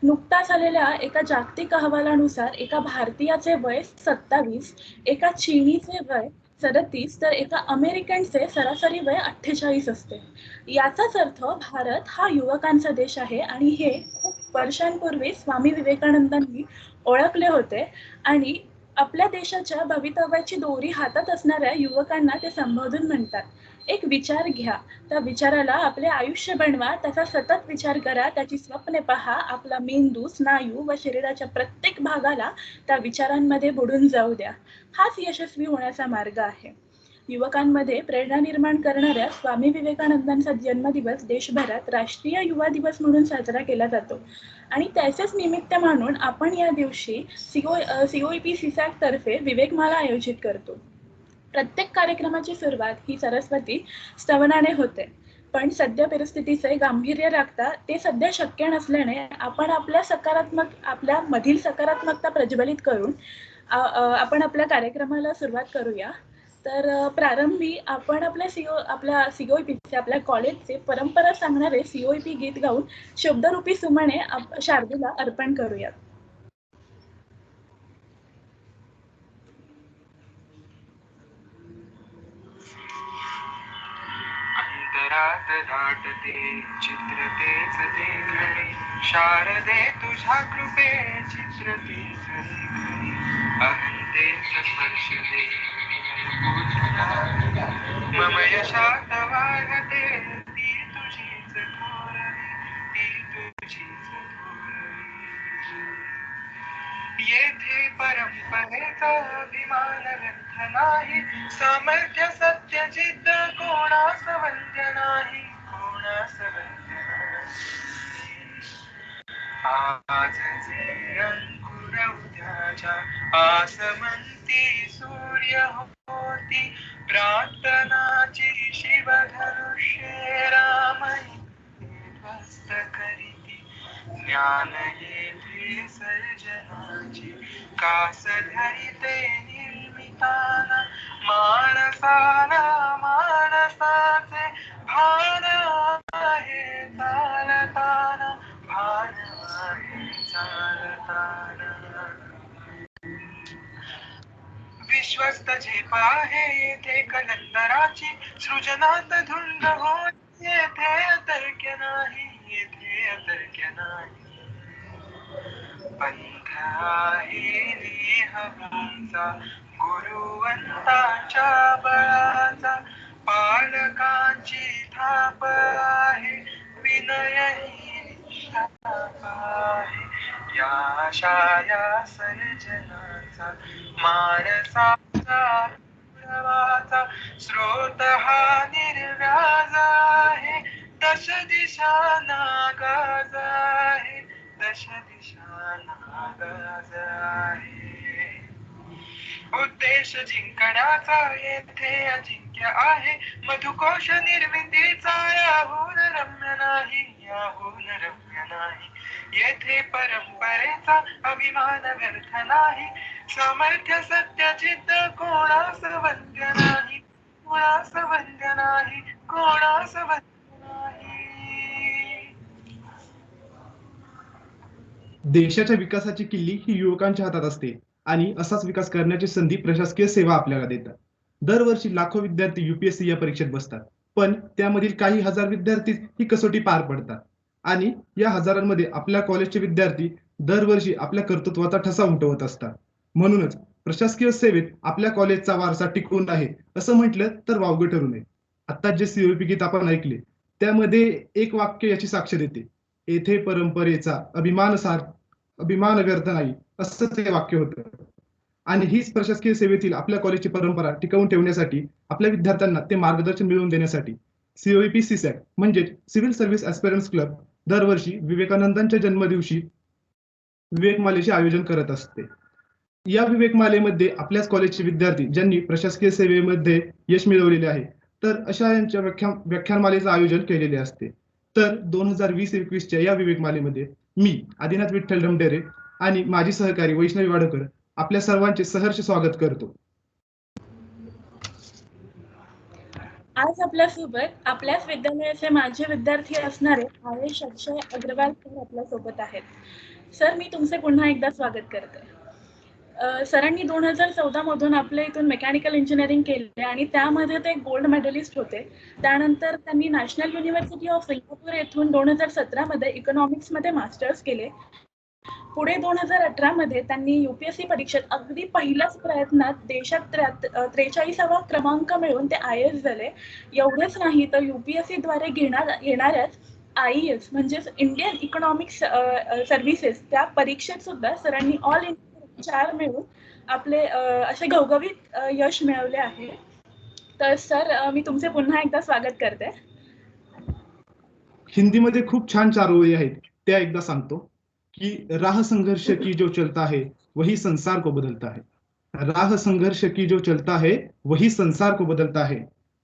नुकताच आलेल्या एका जागतिक अहवालानुसार एका भारतीयाचे वय 27, एका चीनीचे वय 37, तर एका अमेरिकनचे सरासरी वय 48 असते. याचाच अर्थ भारत हा युवकांचा देश आहे आणि हे खूप वर्षांपूर्वी स्वामी विवेकानंदांनी ओळखले होते आणि आपल्या देशाच्या भवितव्याची दोरी हातात असणाऱ्या युवकांना ते संबोधून म्हणतात. एक विचार घ्या, त्या विचाराला आपले आयुष्य बनवा, त्याचा सतत विचार करा, त्याची स्वप्ने पहा, आपला मेंदू, स्नायू व शरीराच्या प्रत्येक भागाला त्या विचारांमध्ये बुडून जाऊ द्या. हाच यशस्वी होण्याचा मार्ग आहे. युवकांमध्ये प्रेरणा निर्माण करणाऱ्या स्वामी विवेकानंदांचा जन्मदिवस देशभरात राष्ट्रीय युवा दिवस म्हणून साजरा केला जातो आणि त्याचेच निमित्त मानून आपण या दिवशी COEP CSAC तर्फे विवेकमाला आयोजित करतो. प्रत्येक कार्यक्रमाची सुरुवात ही सरस्वती स्तवनाने होते, पण सध्या परिस्थितीचे गांभीर्य राखता ते सध्या शक्य नसल्याने आपण आपल्या मधील सकारात्मकता प्रज्वलित करून आपण आपल्या कार्यक्रमाला सुरुवात करूया. तर प्रारंभी आपण आपल्या COEPचे आपल्या कॉलेजचे परंपरा सांगणारे COEP गीत गाऊन शब्दरूपी सुमने शारदेला अर्पण करूयात. अंतरात दाटते चित्र तेच देखणे, शारदे तुझ्या कृपे चित्र तेच देखणे, अहंतेच स्पर्श दे मम यशात वाढते, ती तुझीच थोरवी, ती तुझीच थोरवी. येथे परंपरेचा अभिमान व्यर्थ नाही, सामर्थ्य सत्य जिद्द कोणास वंद्य नाही, कोणास वंद्य नाही. आज जे अंकुर उद्याच्या आसमंती सूर्य होती, प्रार्थनाची शिवधनुष्ये रामई ध्वस्त करीती. ज्ञान येथे सर्जनाची कास धरिते निर्मिताना, माणसाला माणसाचे भान आहे चालताना, भान आहे चालताना. विश्वस्त झेप आहे येथे कलंदराची, सृजनात धुंद होय येथे अतर्क्य नाही, येथे अतर्क्य नाही. पंथ आहे नेहमीचा गुरुवंताच्या बळाचा, पालकांची थाप आहे विनय ही निष्ठाप आहे. या शाया सर्जनाचा माणसाचा प्रवाचा, स्रोत हा निर्व्याज आहे, दश दिशा नागाज आहे, दश दिशा नागाज आहे. उद्देश जिंकण्याचा येथे अजिंक्य आहे, मधुकोश निर्मितीचा याहून रम्य नाही, याहून रम्य नाही. येथे परंपरेचा अभिमान व्यर्थ नाही, सामर्थ्य सत्य जिद्द कोणास वंद्य नाही, कोणास वंद्य नाही, कोणास वंद्य नाही. देशाच्या विकासाची किल्ली ही युवकांच्या हातात असते आणि असाच विकास करण्याची संधी प्रशासकीय सेवा आपल्याला देतात. दरवर्षी लाखो विद्यार्थी UPSC या परीक्षेत बसतात, पण त्यामधील काही हजार विद्यार्थीच ही कसोटी पार पडतात आणि या हजारांमध्ये आपल्या कॉलेजचे विद्यार्थी दरवर्षी आपल्या कर्तृत्वाचा ठसा उमटवत असतात. म्हणूनच प्रशासकीय सेवेत आपल्या कॉलेजचा वारसा टिकून आहे असं म्हटलं तर वावगं ठरू नये. आता जे COEP गीत आपण ऐकले त्यामध्ये एक वाक्य याची साक्ष देते, येथे परंपरेचा अभिमान व्यर्थ नाही, असं ते वाक्य होतं. आणि हीच प्रशासकीय सेवेतील आपल्या कॉलेजची परंपरा टिकवून ठेवण्यासाठी आपल्या विद्यार्थ्यांना ते मार्गदर्शन मिळवून देण्यासाठी COEP CSAC म्हणजे सिव्हिल सर्व्हिस ऍस्पिरंट्स क्लब दरवर्षी विवेकानंदांच्या जन्मदिवशी विवेकमालेचे आयोजन करत असते. या विवेकमालेमध्ये आपल्याच कॉलेजचे विद्यार्थी ज्यांनी प्रशासकीय सेवेमध्ये यश मिळवलेले आहे, तर अशा यांच्या व्याख्यानमालेचं आयोजन केलेले असते. तर 2020-21च्या या विवेकमालेमध्ये मी आदिनाथ विठ्ठल ढमढेरे आणि माझी सहकारी वैष्णवी वाडकर आपल्या सर्वांचे सहर्ष स्वागत करतो. आज आपल्यासोबत आपल्याच विद्यालयाचे माजी विद्यार्थी असणारे आयुष अक्षय अग्रवाल सर आपल्यासोबत आहेत. सर, मी तुमचे पुन्हा एकदा स्वागत करते. सरांनी 2014 मधून आपल्या इथून मेकॅनिकल इंजिनिअरिंग केले आणि त्यामध्ये ते गोल्ड मेडलिस्ट होते. त्यानंतर त्यांनी नॅशनल युनिव्हर्सिटी ऑफ सिंगापूर येथून 2017 मध्ये इकॉनॉमिक्समध्ये मास्टर्स केले. पुढे 2018 मध्ये त्यांनी UPSC परीक्षेत अगदी पहिल्याच प्रयत्नात देशात 43वा क्रमांक मिळवून ते IAS झाले. एवढेच नाही तर UPSC द्वारे येणाऱ्याच IES म्हणजेच इंडियन इकॉनॉमिक्स सर्व्हिसेस त्या परीक्षेत सुद्धा सरांनी ऑल इंडिया 4 मिळवून आपले असे घवघवीत यश मिळवले आहे. तर सर, मी तुमचे पुन्हा एकदा स्वागत करते. हिंदीमध्ये खूप छान 4 ओळी आहेत. त्या एकदा सांगतो की राह संघर्ष की जो चलता है वही संसार को बदलता है. राह संघर्ष की जो चलता है वही संसार को बदलता है.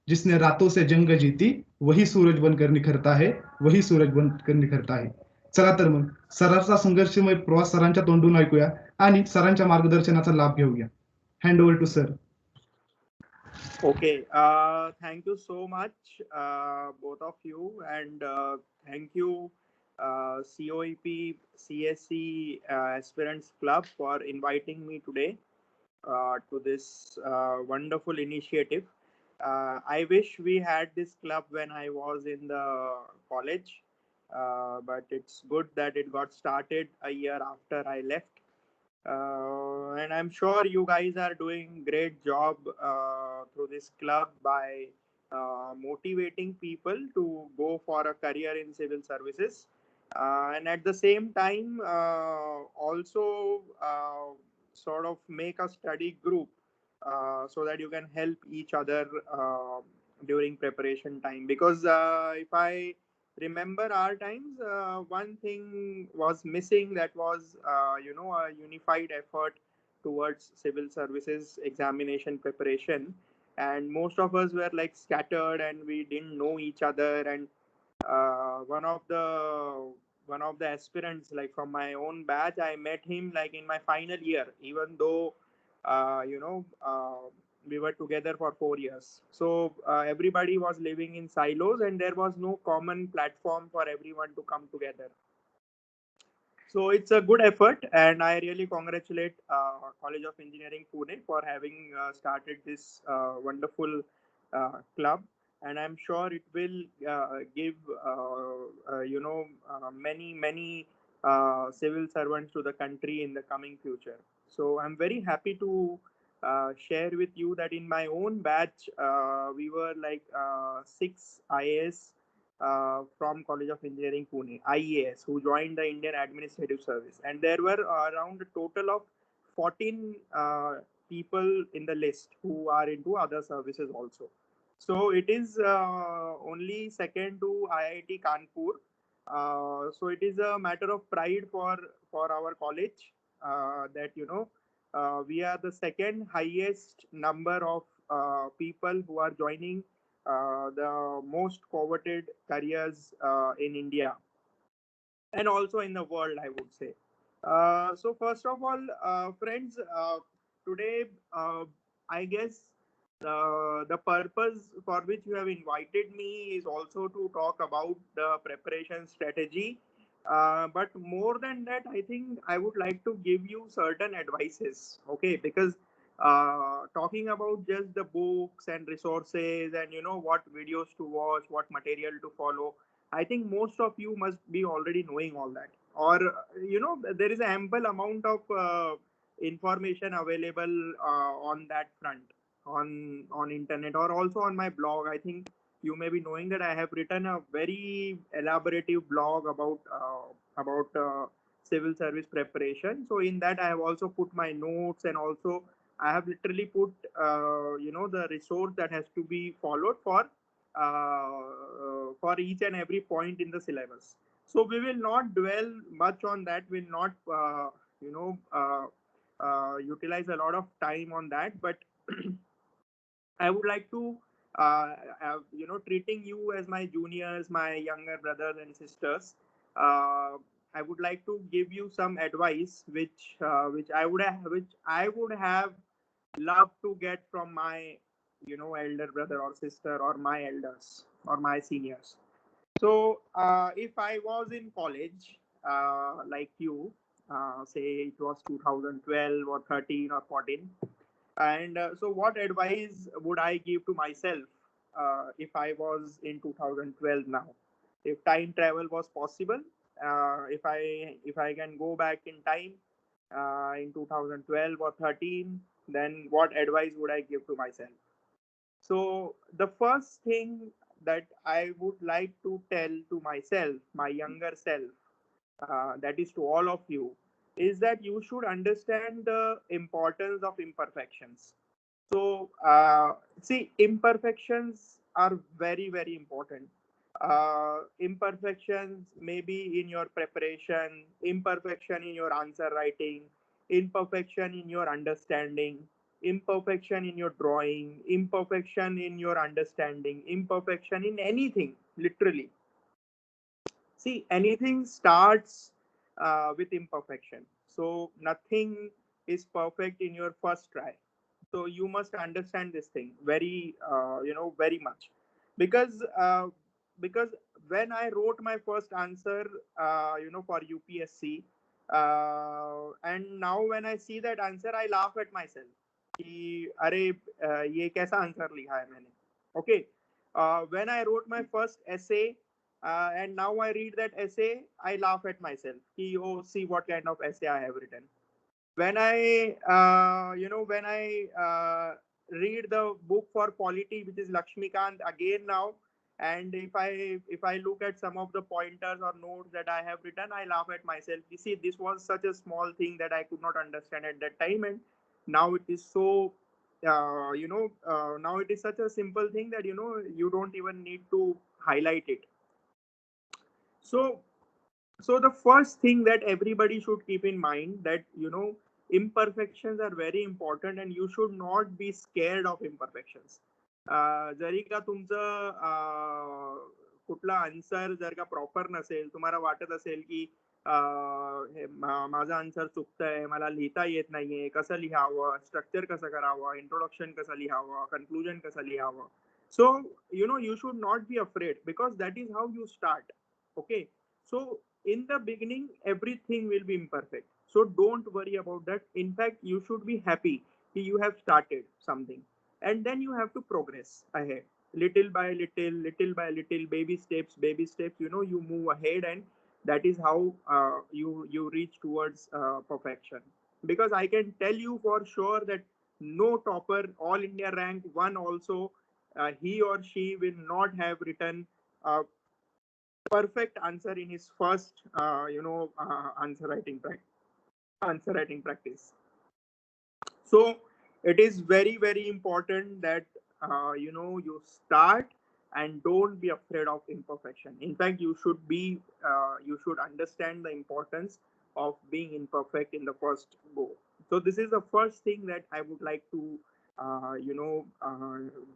जिसने रातों से जंग जीती वही सूरज बनकर निखरता है, वही सूरज बनकर निखरता है. चला तर मग सरांचा संघर्षमय प्रवास सरांच्या तोंडून ऐकूया आणि सरांच्या मार्गदर्शनाचा लाभ घेऊया. Hand over to sir. Okay, thank you so much, both of you, and thank you, COEP CSC Aspirants Club, for inviting me today to this wonderful initiative. I wish we had this club when I was in the college, but it's good that it got started a year after I left. And I'm sure you guys are doing great job through this club by motivating people to go for a career in civil services, and at the same time also sort of make a study group so that you can help each other during preparation time. Because if I remember our times, one thing was missing, that was a unified effort towards civil services examination preparation, and most of us were like scattered and we didn't know each other. And one of the aspirants, like from my own batch, I met him like in my final year, even though uh, you know uh, we were together for 4 years. So everybody was living in silos and there was no common platform for everyone to come together. So it's a good effort, and I really congratulate College of Engineering Pune for having started this wonderful club. And I'm sure it will give many civil servants to the country in the coming future. So I'm very happy to share with you that in my own batch we were like 6 IAS from College of Engineering Pune, IES, who joined the Indian Administrative Service. And there were around a total of 14 people in the list who are into other services also. So it is only second to IIT Kanpur. So it is a matter of pride for our college that we are the second highest number of people who are joining the most coveted careers in India and also in the world, I would say. So first of all, friends, today I guess the purpose for which you have invited me is also to talk about the preparation strategy. But more than that, I think I would like to give you certain advices, okay? Because talking about just the books and resources and what videos to watch, what material to follow, I think most of you must be already knowing all that, or there is an ample amount of information available on that front, on internet, or also on my blog. I think you may be knowing that I have written a very elaborative blog about civil service preparation. So in that I have also put my notes, and also I have literally put the resource that has to be followed for each and every point in the syllabus. So we will not dwell much on that. We'll not utilize a lot of time on that. But I would like to treating you as my juniors, my younger brothers and sisters. I would like to give you some advice which I would have loved to get from my elder brother or sister, or my elders or my seniors. So if I was in college, like you, say it was 2012 or 13 or 14, and so what advice would I give to myself if I was in 2012 now? If time travel was possible, if I can go back in time in 2012 or 13, then what advice would I give to myself? So the first thing that I would like to tell to myself, my younger self, that is to all of you, is that you should understand the importance of imperfections. So, see, imperfections are very, very important. Imperfections may be in your preparation, imperfection in your answer writing, imperfection in your understanding, imperfection in your drawing, imperfection in your understanding, imperfection in anything, literally. See, anything starts with imperfection. So, nothing is perfect in your first try. So you must understand this thing very very much, because because when I wrote my first answer for UPSC, and now when I see that answer I laugh at myself कि अरे ये कैसा answer लिखा है मैंने. Okay, when I wrote my first essay, and now I read that essay, I laugh at myself कि oh, see what kind of essay I have written. When I read the book for polity, which is Lakshmikant again now, and if I look at some of the pointers or notes that I have written, I laugh at myself. You see, this was such a small thing that I could not understand at that time, and now it is so now it is such a simple thing that you don't even need to highlight it. So so the first thing that everybody should keep in mind, that imperfections are very important and you should not be scared of imperfections. जरी का तुमचं कुठला answer जर का proper नसेल, तुम्हाला वाटत असेल की माझा आन्सर चुकतंय, मला लिहिता येत नाहीये, कसं लिहावं, स्ट्रक्चर कसं करावं, इंट्रोडक्शन कसं लिहावं, कन्क्लुजन कसं लिहावं. So you should not be afraid, because that is how you start. Okay, so in the beginning everything will be imperfect, so don't worry about that. In fact, you should be happy that you have started something, and then you have to progress ahead, little by little, little by little, baby steps, you move ahead, and that is how you reach towards perfection. Because I can tell you for sure that no topper, all India rank 1 also, he or she will not have written a perfect answer in his first answer writing practice. So it is very, very important that you start and don't be afraid of imperfection. In fact, you should understand the importance of being imperfect in the first go. So this is the first thing that I would like to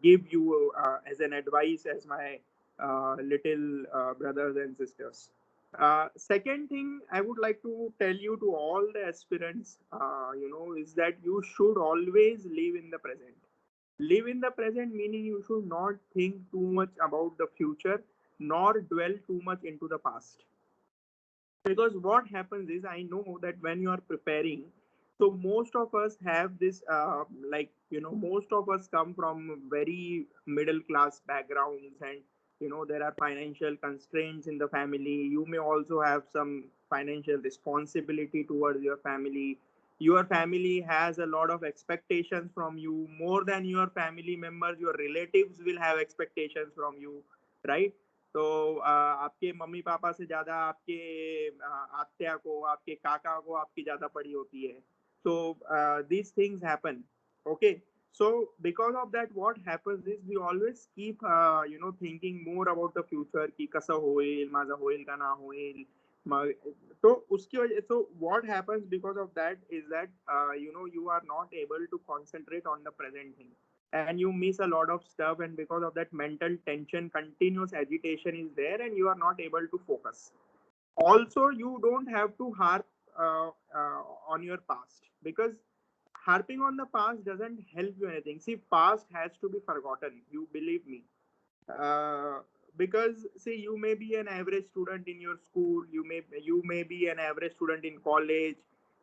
give you as an advice, as my little brothers and sisters. Second thing I would like to tell you to all the aspirants, is that you should always live in the present. Live in the present meaning you should not think too much about the future, nor dwell too much into the past. Because what happens is, I know that when you are preparing, so most of us have this most of us come from very middle class backgrounds, and there are financial constraints in the family. You may also have some financial responsibility towards your family. Your family has a lot of expectations from you, more than your family members. Your relatives will have expectations from you, right? तो आपके mummy papa से ज्यादा आपके आत्या को, आपके काका को आपकी ज्यादा पड़ी होती है. So these things happen. Okay, so because of that, what happens is we always keep thinking more about the future की कसं होईल, माझं होईल का ना होईल. तो उसकी वजह, so what happens because of that is that you are not able to concentrate on the present thing, and you miss a lot of stuff, and because of that mental tension, continuous agitation is there, and you are not able to focus. Also, you don't have to harp on your past, because harping on the past doesn't help you anything. See, past has to be forgotten. You believe me. Uh, because see, you may be an average student in your school. You may be an average student in college.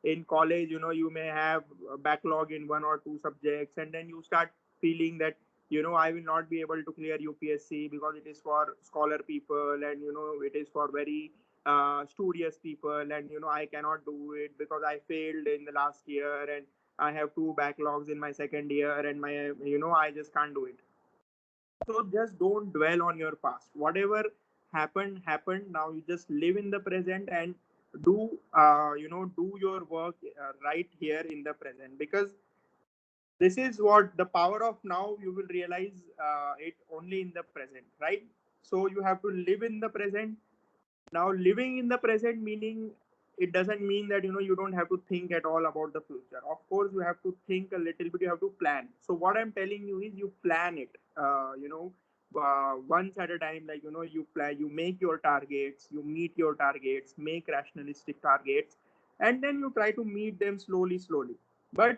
In college, you may have a backlog in one or two subjects, and then you start feeling that I will not be able to clear UPSC because it is for scholar people, and it is for very studious people, and I cannot do it because I failed in the last year, and I have two backlogs in my second year, and I just can't do it. So just don't dwell on your past. Whatever happened. Now you just live in the present and do your work right here in the present, because this is what the power of now. You will realize it only in the present, right? So you have to live in the present. Now, living in the present meaning, it doesn't mean that you don't have to think at all about the future. Of course, you have to think a little bit. You have to plan. So what I'm telling you is you plan it. Once at a time. Like you plan. You make your targets. You meet your targets. Make rationalistic targets, and then you try to meet them slowly, slowly. But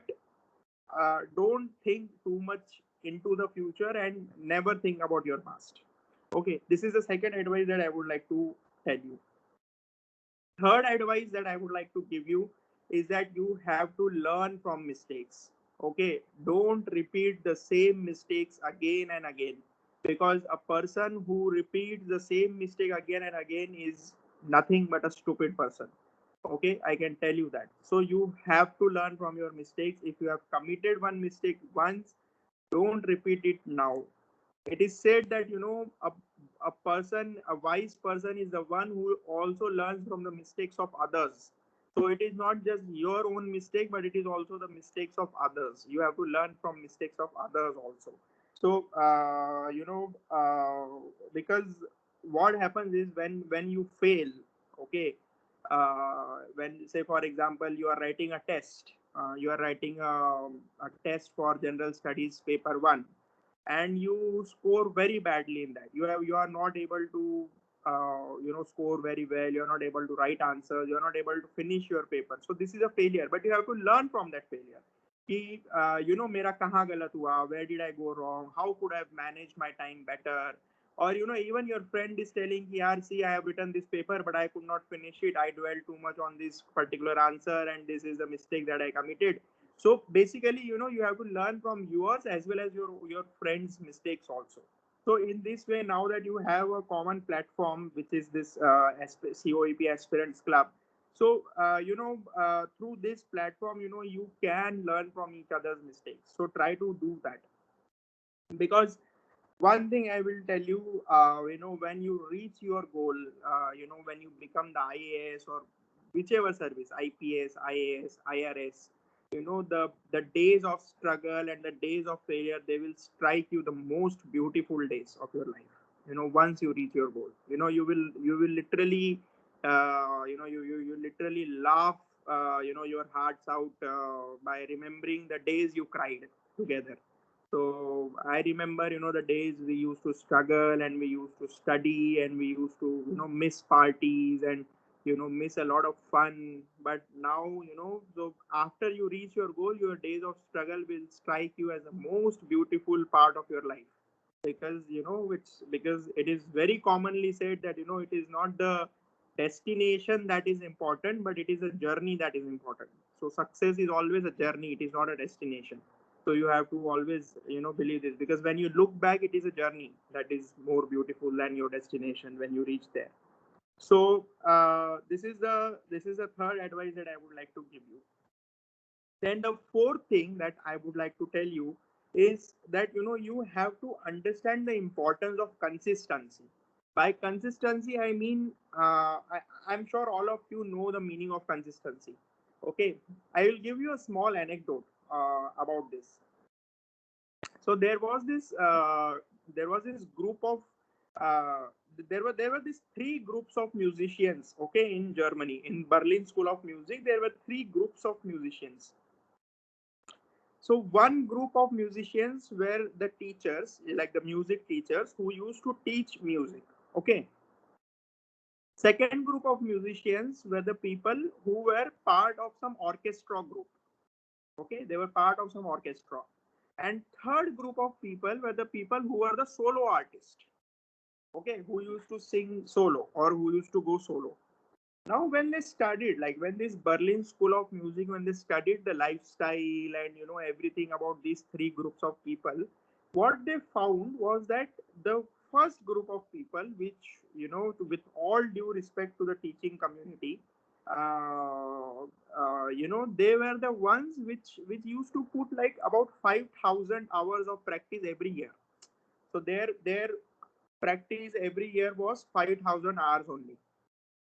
don't think too much into the future and never think about your past. Okay, this is the second advice that I would like to tell you. Third advice that I would like to give you is that you have to learn from mistakes. Okay, don't repeat the same mistakes again and again, because a person who repeats the same mistake again and again is nothing but a stupid person. Okay, I can tell you that. So you have to learn from your mistakes. If you have committed one mistake once, don't repeat it now. It is said that a wise person is the one who also learns from the mistakes of others. So it is not just your own mistake, but it is also the mistakes of others. You have to learn from mistakes of others also. So because what happens is when you fail, okay, when, say for example, you are writing a test, you are writing a test for general studies paper 1, and you score very badly in that. You are not able to score very well. You are not able to write answers. You are not able to finish your paper. So this is a failure, but you have to learn from that failure. कि मेरा कहाँ गलत हुआ, where did I go wrong, how could I have managed my time better. Or even your friend is telling कि यार, see, I have written this paper but I could not finish it. I dwelled too much on this particular answer, and this is the mistake that I committed. So basically, you have to learn from yours as well as your friends' mistakes also. So in this way, now that you have a common platform, which is this COEP Aspirants Club, so through this platform, you can learn from each other's mistakes. So try to do that, because one thing I will tell you, when you reach your goal, when you become the IAS or whichever service, IPS, IAS, IRS, the days of struggle and the days of failure, they will strike you the most beautiful days of your life. Once you reach your goal, you will literally, you literally laugh, your hearts out by remembering the days you cried together. So I remember, the days we used to struggle and we used to study and we used to, miss parties and, miss a lot of fun. But now, so after you reach your goal, your days of struggle will strike you as the most beautiful part of your life. Because, because it is very commonly said that, it is not the destination that is important, but it is a journey that is important. So success is always a journey. It is not a destination. So you have to always believe this, because when you look back, it is a journey that is more beautiful than your destination when you reach there. So this is the third advice that I would like to give you. Then the fourth thing that I would like to tell you is that you have to understand the importance of consistency. By consistency, I mean, I'm sure all of you know the meaning of consistency. Okay, I will give you a small anecdote about this. So there was this group of uh, there were these three groups of musicians. Okay, in Germany, in Berlin School of Music, there were three groups of musicians. So one group of musicians were the teachers, like the music teachers who used to teach music. Okay. Second group of musicians were the people who were part of some orchestra group. Okay, they were part of some orchestra. And third group of people were the people who were the solo artists. Okay, who used to sing solo or who used to go solo. Now when they studied, like when this Berlin School of Music, when they studied the lifestyle and everything about these three groups of people, what they found was that the first group of people, which with all due respect to the teaching community, they were the ones which used to put like about 5,000 hours of practice every year. So their practice every year was 5,000 hours only.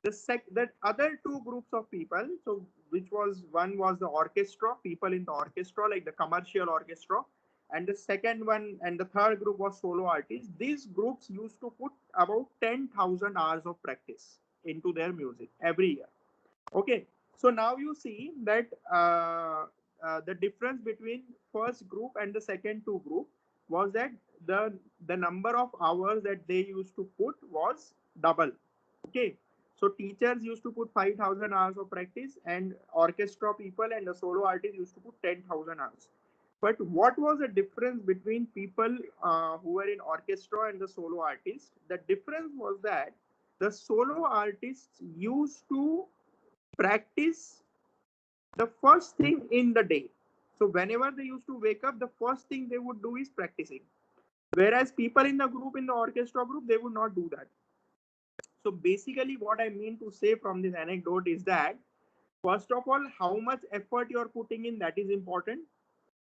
That other two groups of people, so which was, one was the orchestra, people in the orchestra, like the commercial orchestra, and the second one and the third group was solo artists. These groups used to put about 10,000 hours of practice into their music every year. Okay, so now you see that the difference between first group and the second two group was that the number of hours that they used to put was double. Okay, so teachers used to put 5,000 hours of practice, and orchestra people and the solo artists used to put 10,000 hours. But what was the difference between people who were in orchestra and the solo artists? The difference was that the solo artists used to practice the first thing in the day. So whenever they used to wake up, the first thing they would do is practicing. Whereas people in the group, in the orchestra group, they would not do that. So basically what I mean to say from this anecdote is that, first of all, how much effort you're putting in, that is important.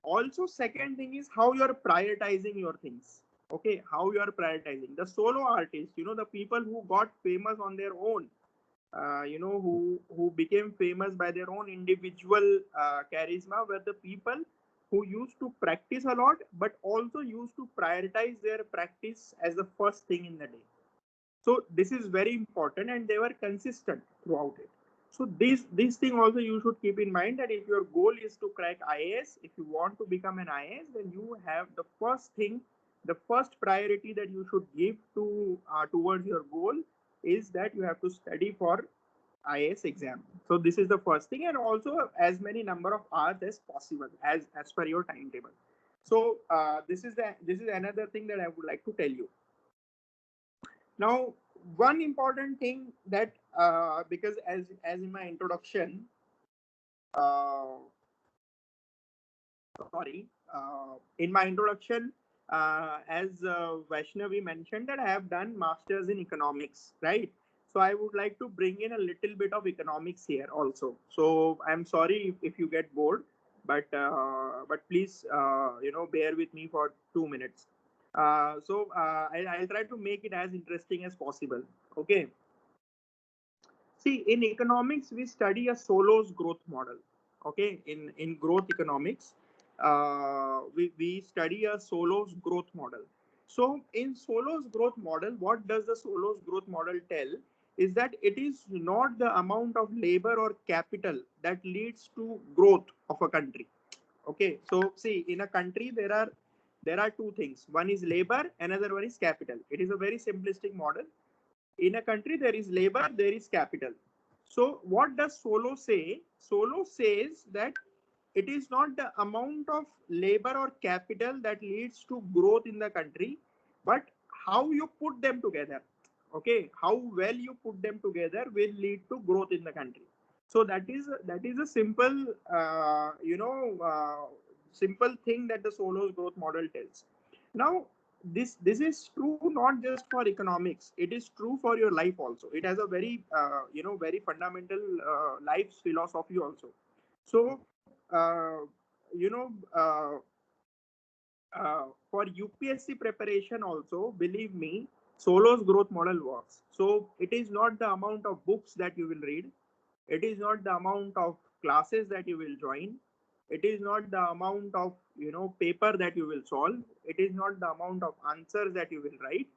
Also, second thing is how you're prioritizing your things. Okay, how you are prioritizing. The solo artists, the people who got famous on their own, who became famous by their own individual charisma, were the people who used to practice a lot, but also used to prioritize their practice as the first thing in the day. So this is very important, and they were consistent throughout it. So this thing also you should keep in mind, that if your goal is to crack IAS, if you want to become an IAS, then you have the first thing, the first priority that you should give to towards your goal is that you have to study for IAS exam. So this is the first thing, and also as many number of hours as possible as per your timetable. So this is another thing that I would like to tell you. Now, one important thing that because as in my introduction, in my introduction, as Vaishnavi mentioned, that I have done masters in economics, right? So I would like to bring in a little bit of economics here also. So I'm sorry if you get bored, but please bear with me for 2 minutes. I'll try to make it as interesting as possible. Okay. See, in economics, we study a Solo's growth model. Okay, in growth economics, we study a Solo's growth model. So in Solo's growth model, what does the Solo's growth model tell? Is that it is not the amount of labor or capital that leads to growth of a country. Okay, so see, in a country there are two things. One is labor, another one is capital. It is a very simplistic model. In a country, there is labor, there is capital. So what does Solo say? Solo says that it is not the amount of labor or capital that leads to growth in the country, but how you put them together. Okay, how well you put them together will lead to growth in the country. So that is a simple simple thing that the Solo's growth model tells. Now this is true not just for economics, it is true for your life also. It has a very very fundamental life philosophy also. So you know for UPSC preparation also, believe me, Solo's growth model works. So it is not the amount of books that you will read, it is not the amount of classes that you will join, it is not the amount of paper that you will solve, it is not the amount of answers that you will write,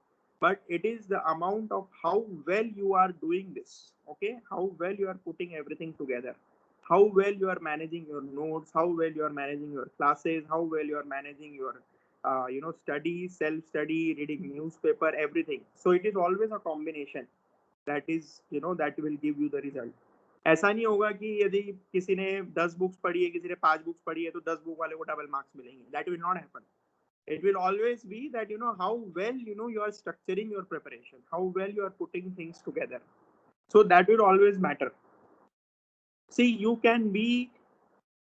but it is the amount of how well you are doing this. Okay, how well you are putting everything together, how well you are managing your notes, how well you are managing your classes, how well you are managing your study, self study, reading newspaper, everything. So it is always a combination that is that will give you the result. ऐसा नहीं होगा कि यदि किसी ने 10 books पढ़ी है, किसी ने 5 बुक्स पढ़ी है, तो 10 बुक वाले को डबल मार्क्स मिलेंगे. That will not happen. It will always be that how well you are structuring your preparation, how well you are putting things together. So that will always matter. See, you can be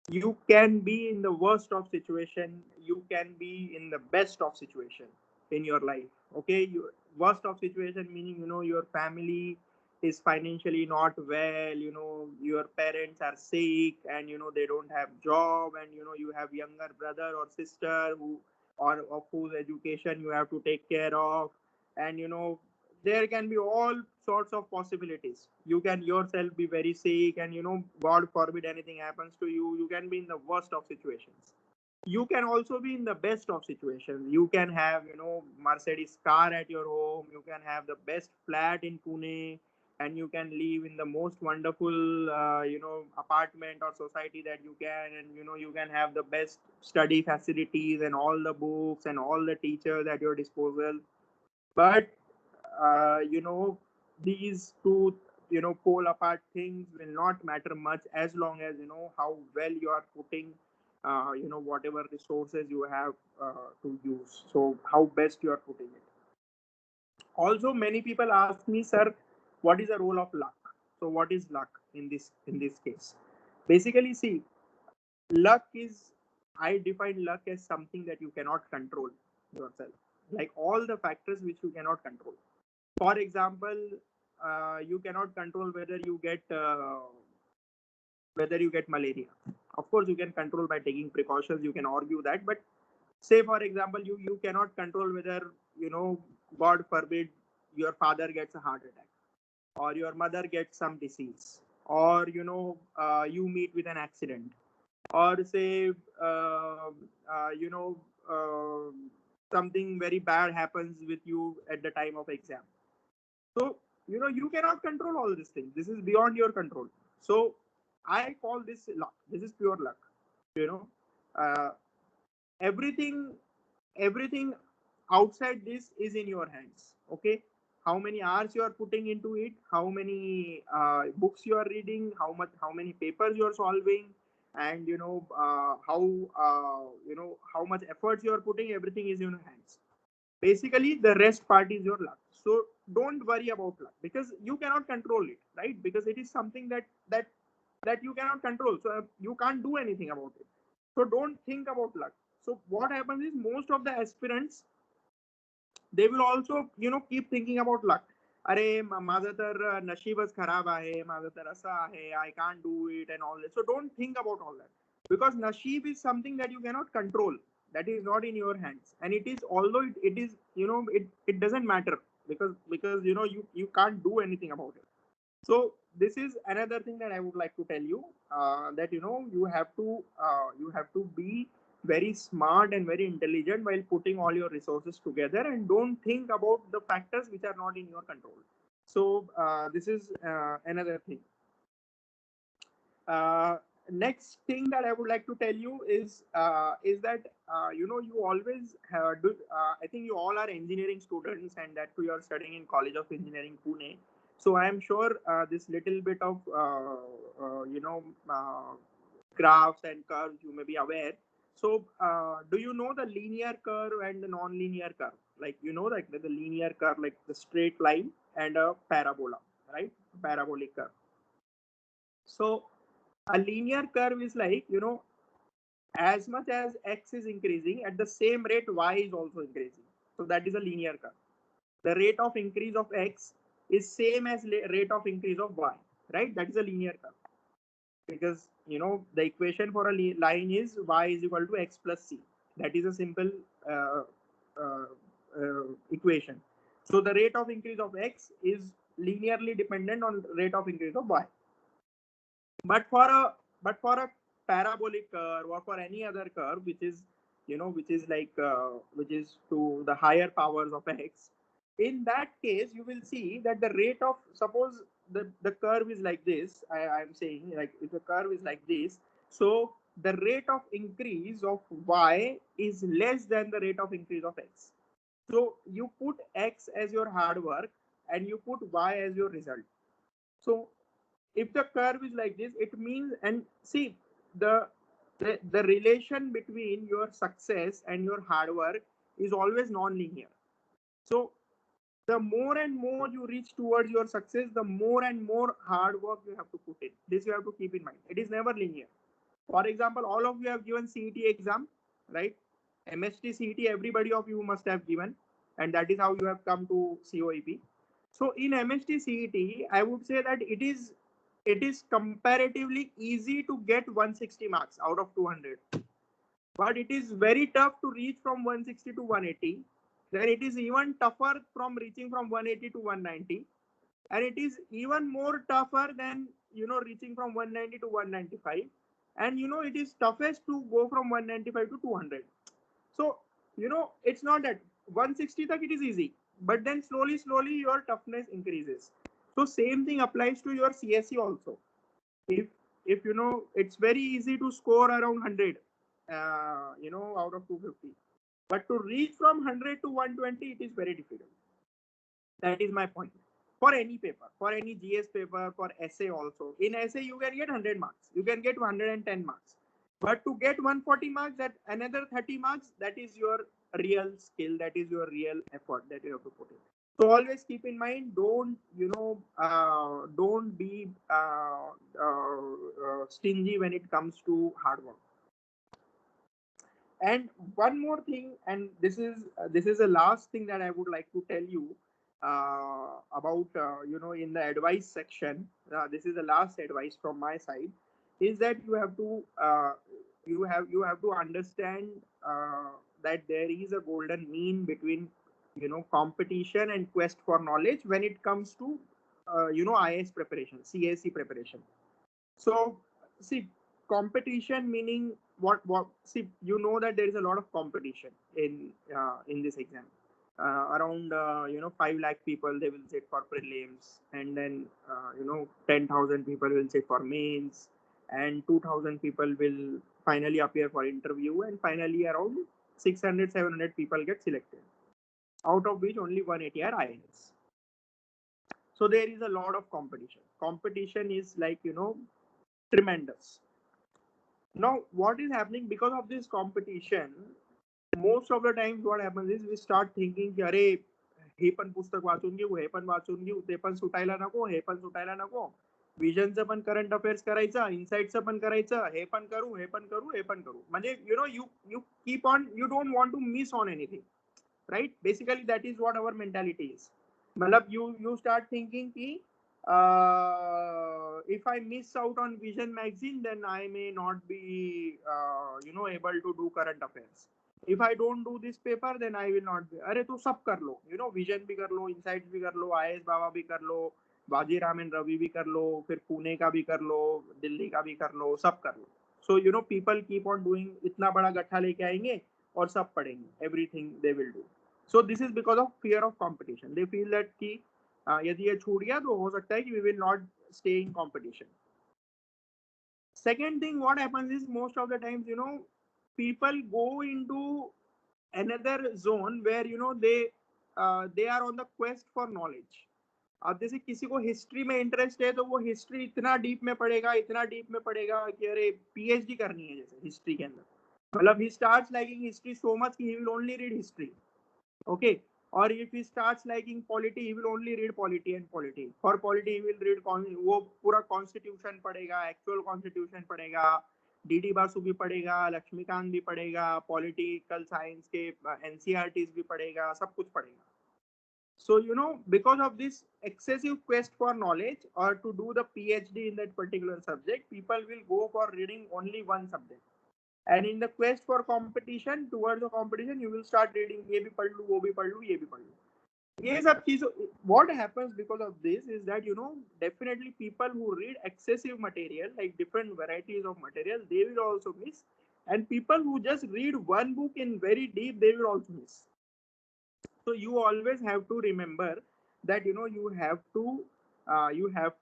in the worst of situation, you can be in the best of situation in your life. Okay, worst of situation meaning your family is financially not well, your parents are sick, and they don't have job, and you have younger brother or sister who, or of whose education you have to take care of, and there can be all sorts of possibilities. You can yourself be very sick, and god forbid anything happens to you, you can be in the worst of situations. You can also be in the best of situations. You can have Mercedes car at your home, you can have the best flat in Pune, and you can live in the most wonderful apartment or society that you can, and you can have the best study facilities and all the books and all the teachers at your disposal. But these two pole apart things will not matter much as long as how well you are putting whatever resources you have to use, so how best you are putting it. Also, many people ask me, sir, what is the role of luck? So what is luck in this case? Basically, see, luck is, I define luck as something that you cannot control yourself, like all the factors which you cannot control. For example, you cannot control whether you get malaria. Of course, you can control by taking precautions. You can argue that, but say for example, you cannot control whether God forbid, your father gets a heart attack, or your mother gets some disease, or you meet with an accident, or say uh, something very bad happens with you at the time of exam. So, you cannot control all these things. This is beyond your control. So, I call this luck. This is pure luck. You know, uh, everything, everything outside this is in your hands. Okay, how many hours you are putting into it, how many books you are reading, how many papers you are solving, and how much efforts you are putting. Everything is in your hands. Basically, the rest part is your luck. So don't worry about luck, because you cannot control it, right? Because it is something that you cannot control, so you can't do anything about it. So don't think about luck. So what happens is, most of the aspirants, they will also keep thinking about luck. अरे माझं तर नशीबच खराब आहे, माझं तर असं आहे, I can't do it and all that. So don't think about all that, because nasheeb is something that you cannot control, that is not in your hands. And it is, although it is it doesn't matter, because you can't do anything about it. So this is another thing that I would like to tell you, that you have to be very smart and very intelligent while putting all your resources together, and don't think about the factors which are not in your control. So this is another thing. uh, Next thing that I would like to tell you is that you always do. I think you all are engineering students, and that too you are studying in College of Engineering, Pune. So I am sure this little bit of graphs and curves you may be aware. So do you know the linear curve and the non-linear curve? Like like the linear curve, like the straight line, and a parabola, right? Parabolic curve. So a linear curve is like, as much as x is increasing, at the same rate y is also increasing. So that is a linear curve. The rate of increase of x is same as rate of increase of y, right? That is a linear curve, because the equation for a line is y is equal to x plus c. That is a simple uh, uh, equation. So the rate of increase of x is linearly dependent on rate of increase of y. But for a parabolic curve, or for any other curve which is which is to the higher powers of x, in that case you will see that the rate of, suppose the curve is like this. I'm saying, like, if the curve is like this, so the rate of increase of y is less than the rate of increase of x. So you put x as your hard work, and you put y as your result. So if the curve is like this, it means, and see, the the relation between your success and your hard work is always non-linear. So the more and more you reach towards your success, the more and more hard work you have to put in. This you have to keep in mind. It is never linear. For example, all of you have given CET exam, right? MST CET, everybody of you must have given, and that is how you have come to COEP. So in MST CET, I would say that it is comparatively easy to get 160 marks out of 200, but it is very tough to reach from 160 to 180. Then it is even tougher from reaching from 180 to 190, and it is even more tougher than reaching from 190 to 195, and it is toughest to go from 195 to 200. So it's not that 160 tak it is easy, but then slowly your toughness increases. So same thing applies to your CSE also. If it's very easy to score around 100 out of 250, but to reach from 100 to 120, it is very difficult. That is my point. For any paper, for any GS paper, for essay also. In essay, you can get 100 marks. You can get 110 marks. But to get 140 marks, that another 30 marks, that is your real skill. That is your real effort that you have to put in. So always keep in mind, don't be stingy when it comes to hard work. And one more thing, and this is the last thing that I would like to tell you about in the advice section. This is the last advice from my side, is that you have to understand that there is a golden mean between competition and quest for knowledge when it comes to IAS preparation, CSE preparation. So see, competition meaning what see, that there is a lot of competition in this exam. Around 5 lakh people, they will sit for prelims, and then 10,000 people will sit for mains, and 2,000 people will finally appear for interview, and finally around 600-700 people get selected, out of which only 180 are IAS. So there is a lot of competition. Competition is like tremendous. Now what is happening because of this competition? Most of the times what happens is we start thinking की अरे हे पण पुस्तक वाचून घेऊ, हे पण वाचून घेऊ, ते पण सुटायला नको, हे पण सुटायला नको, विजनचं पण करंट अफेअर्स करायचं, इनसाइटचं पण करायचं, हे पण करू, हे पण करू, हे पण करू. म्हणजे you keep on, you don't want to miss on anything, right? Basically that is what our mentality is. मतलब you start thinking कि if I miss out on Vision magazine, then I may not be able to do current affairs. If I don't do this paper, then I will not be. अरे तो सब कर लो, vision भी कर लो, insights भी कर लो, IAS बाबा भी कर लो, बाजीराव एंड रवि भी कर लो, फिर पुणे का भी कर लो, दिल्ली का भी कर लो, सब कर लो. So people keep on doing, इतना बड़ा गट्ठा लेके आएंगे और सब पढ़ेंगे, everything they will do. So this is because of fear of competition. They feel that कि यदि ये छूट गया तो हो सकता है कि we will not stay in competition. Second thing, what happens is most of the times people go into another zone where they are on the quest for knowledge. अब जैसे किसी को हिस्ट्री में इंटरेस्ट है तो वो हिस्ट्री इतना deep में पढ़ेगा कि अरे PhD करनी है जैसे हिस्ट्री के अंदर. मतलब he starts liking history so much he will only read history. Okay. Or if he starts liking polity, he will only read polity and polity. For polity, he will read वो पूरा constitution पढ़ेगा, actual constitution पढ़ेगा, DD Basu भी पढ़ेगा, लक्ष्मीकांत भी पढ़ेगा, political science के NCERTs भी पढ़ेगा, सब कुछ पढ़ेगा. So because of this excessive quest for knowledge or to do the PhD in that particular subject, people will go for reading only one subject. And in the quest for competition, towards the competition, you will start reading ये भी पढ़ लूँ, वो भी पढ़ लूँ, ये भी पढ़ लूँ. ये सब चीज़ों, what happens because of this is that definitely people who read excessive material, like different varieties of material, they will also miss. And people who just read one book in very deep, they will also miss. So you always have to remember that you have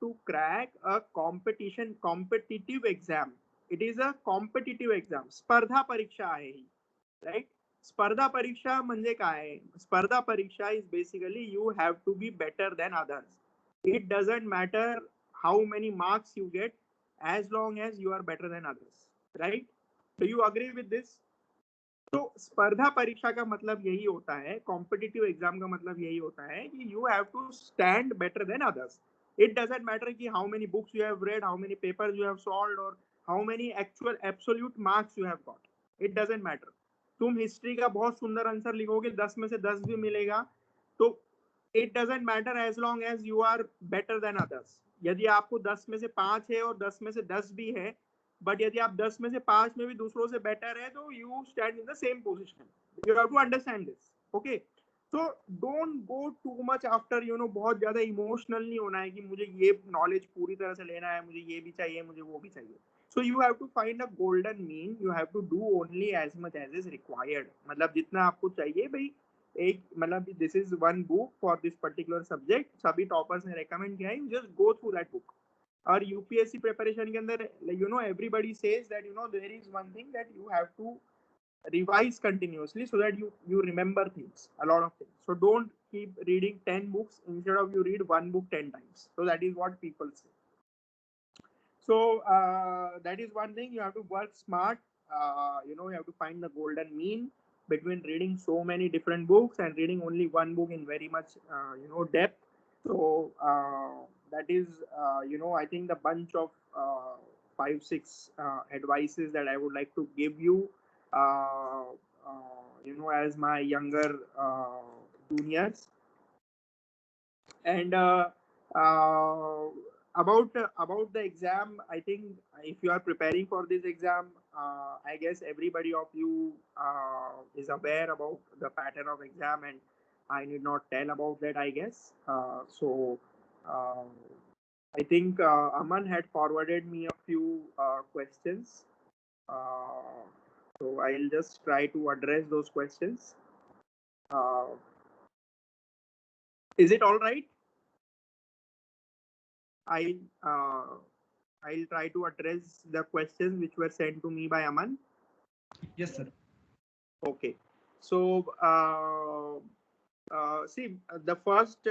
to crack a competitive exam. It is a competitive exam. स्पर्धा परीक्षा आहे ही, right? स्पर्धा परीक्षा म्हणजे काय? स्पर्धा परीक्षा is basically you have to be better than others. It doesn't matter how many marks you get as long as you are better than others, right? Do you agree with this? तो स्पर्धा परीक्षा का मतलब यही होता है, competitive exam का मतलब यही होता है कि you have to stand better than others. It doesn't matter कि how many books you have read, how many papers you have solved और how many actual absolute marks you have got. It doesn't matter. तुम history का बहुत सुंदर answer लिखोगे, 10 में से 10 भी मिलेगा, तो it doesn't matter as long as you are better than others. यदि आपको 10 में से 5 है और 10 में से 10 भी है, बट यदि आप 10 में से 5 में भी दूसरों से बेटर है, तो you stand in the same position. You have to understand this. Okay, तो don't go too much after, you know, बहुत ज्यादा इमोशनल नहीं होना है कि मुझे ये नॉलेज पूरी तरह से लेना है, मुझे ये भी चाहिए, मुझे वो भी चाहिए. So you have to find a golden mean. You have to do only as much as is required. मतलब जितना आपको चाहिए भाई. एक मतलब this is one book for this particular subject, सभी टॉपर्स ने रेकमेंड किया है, you just go through that book. और यूपीएससी प्रिपरेशन के अंदर, you know, everybody says that, you know, there is one thing that you have to revise continuously so that you remember things, a lot of things. So don't keep reading 10 books instead of you read one book 10 times. So that is what people say. So that is one thing. You have to work smart. You know, you have to find the golden mean between reading so many different books and reading only one book in very much you know, depth. So that is you know, I think the bunch of 5-6 advices that I would like to give you, uh, you know, as my younger juniors. And uh, about the exam, I think if you are preparing for this exam, I guess everybody of you is aware about the pattern of exam, and I need not tell about that, I guess. So I think Aman had forwarded me a few questions. uh, so I'll just try to address those questions. uh, is it all right? I I'll try to address the questions which were sent to me by Aman. Yes, sir. Okay. So, see, the first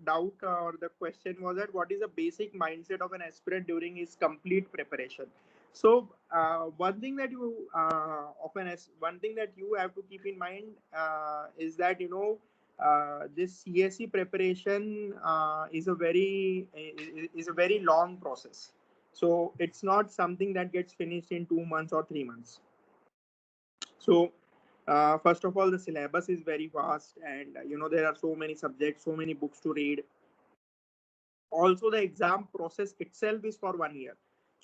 doubt or the question was that what is the basic mindset of an aspirant during his complete preparation? So, one thing that you one thing that you have to keep in mind is that, you know, this CSE preparation is a very long process. So it's not something that gets finished in 2 months or 3 months. So first of all, the syllabus is very vast, and you know, there are so many subjects, so many books to read. Also, the exam process itself is for 1 year.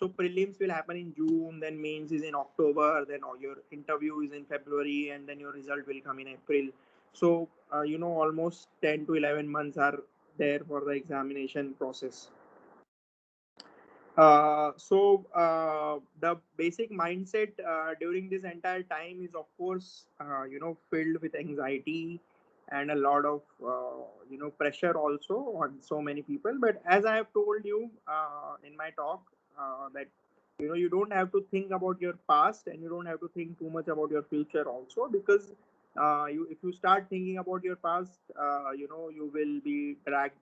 So prelims will happen in June, then mains is in October, then your interview is in February, and then your result will come in April. So you know, almost 10 to 11 months are there for the examination process. The basic mindset during this entire time is, of course, you know, filled with anxiety and a lot of you know, pressure also on so many people. But as I have told you in my talk, that, you know, you don't have to think about your past, and you don't have to think too much about your future also, because if you start thinking about your past, you know, you will be dragged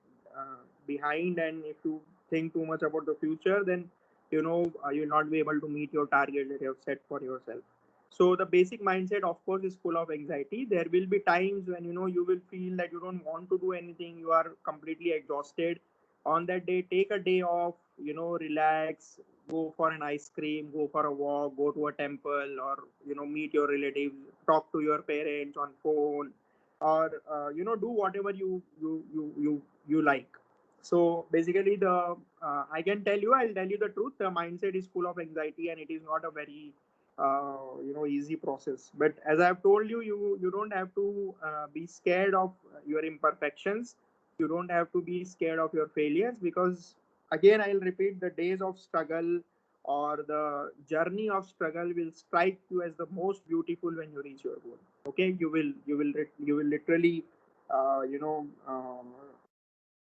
behind, and if you think too much about the future, then, you know, you'll not be able to meet your target that you have set for yourself. So the basic mindset, of course, is full of anxiety. There will be times when, you know, you will feel that you don't want to do anything, you are completely exhausted. On that day, take a day off, you know, relax, go for an ice cream, go for a walk, go to a temple, or, you know, meet your relatives, talk to your parents on phone, or you know, do whatever you like. So basically, the I can tell you, I'll tell you the truth. The mindset is full of anxiety, and it is not a very you know, easy process. But as I've told you, you don't have to be scared of your imperfections. You don't have to be scared of your failures, because again, I'll repeat, the days of struggle or the journey of struggle will strike you as the most beautiful when you reach your goal. Okay, you will literally you know,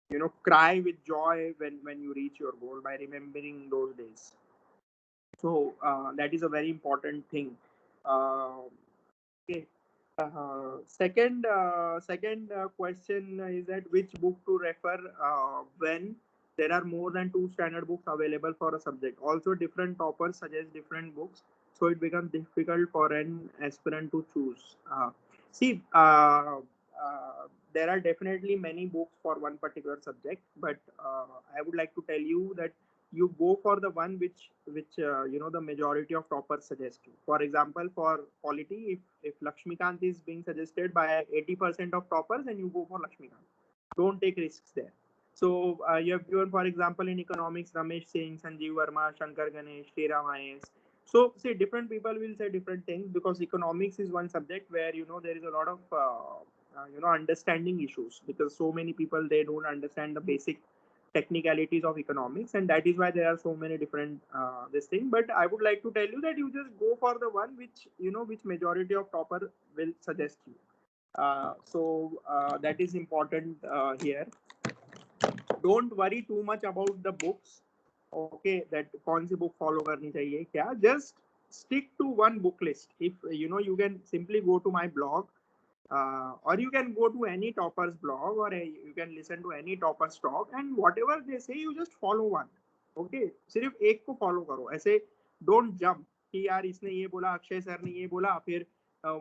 you know, cry with joy when you reach your goal by remembering those days. So that is a very important thing. Okay. Second question is that which book to refer when There are more than 2 standard books available for a subject. Also, different toppers suggest different books, so it becomes difficult for an aspirant to choose. See, there are definitely many books for one particular subject, but I would like to tell you that you go for the one which you know, the majority of toppers suggest you. For example, for polity, if Lakshmikant is being suggested by 80% of toppers, then you go for Lakshmikant. Don't take risks there. So you have given, for example, in economics, Ramesh Singh, Sanjeev Verma, Shankar Ganesh, Sriram IS. So, see, different people will say different things, because economics is one subject where, you know, there is a lot of you know, understanding issues, because so many people, they don't understand the basic technicalities of economics, and that is why there are so many different this thing. But I would like to tell you that you just go for the one which, you know, which majority of topper will suggest you. That is important here. Don't worry too much about the books. Okay, that कौन सी book follow करनी चाहिए क्या, just stick to one book list. If you know, you can simply go to my blog, or you can go to any topper's blog, or you can listen to any topper's talk, and whatever they say, you just follow one. Okay, सिर्फ एक को follow करो, ऐसे don't jump कि यार इसने ये बोला, अक्षय सर ने ये बोला, फिर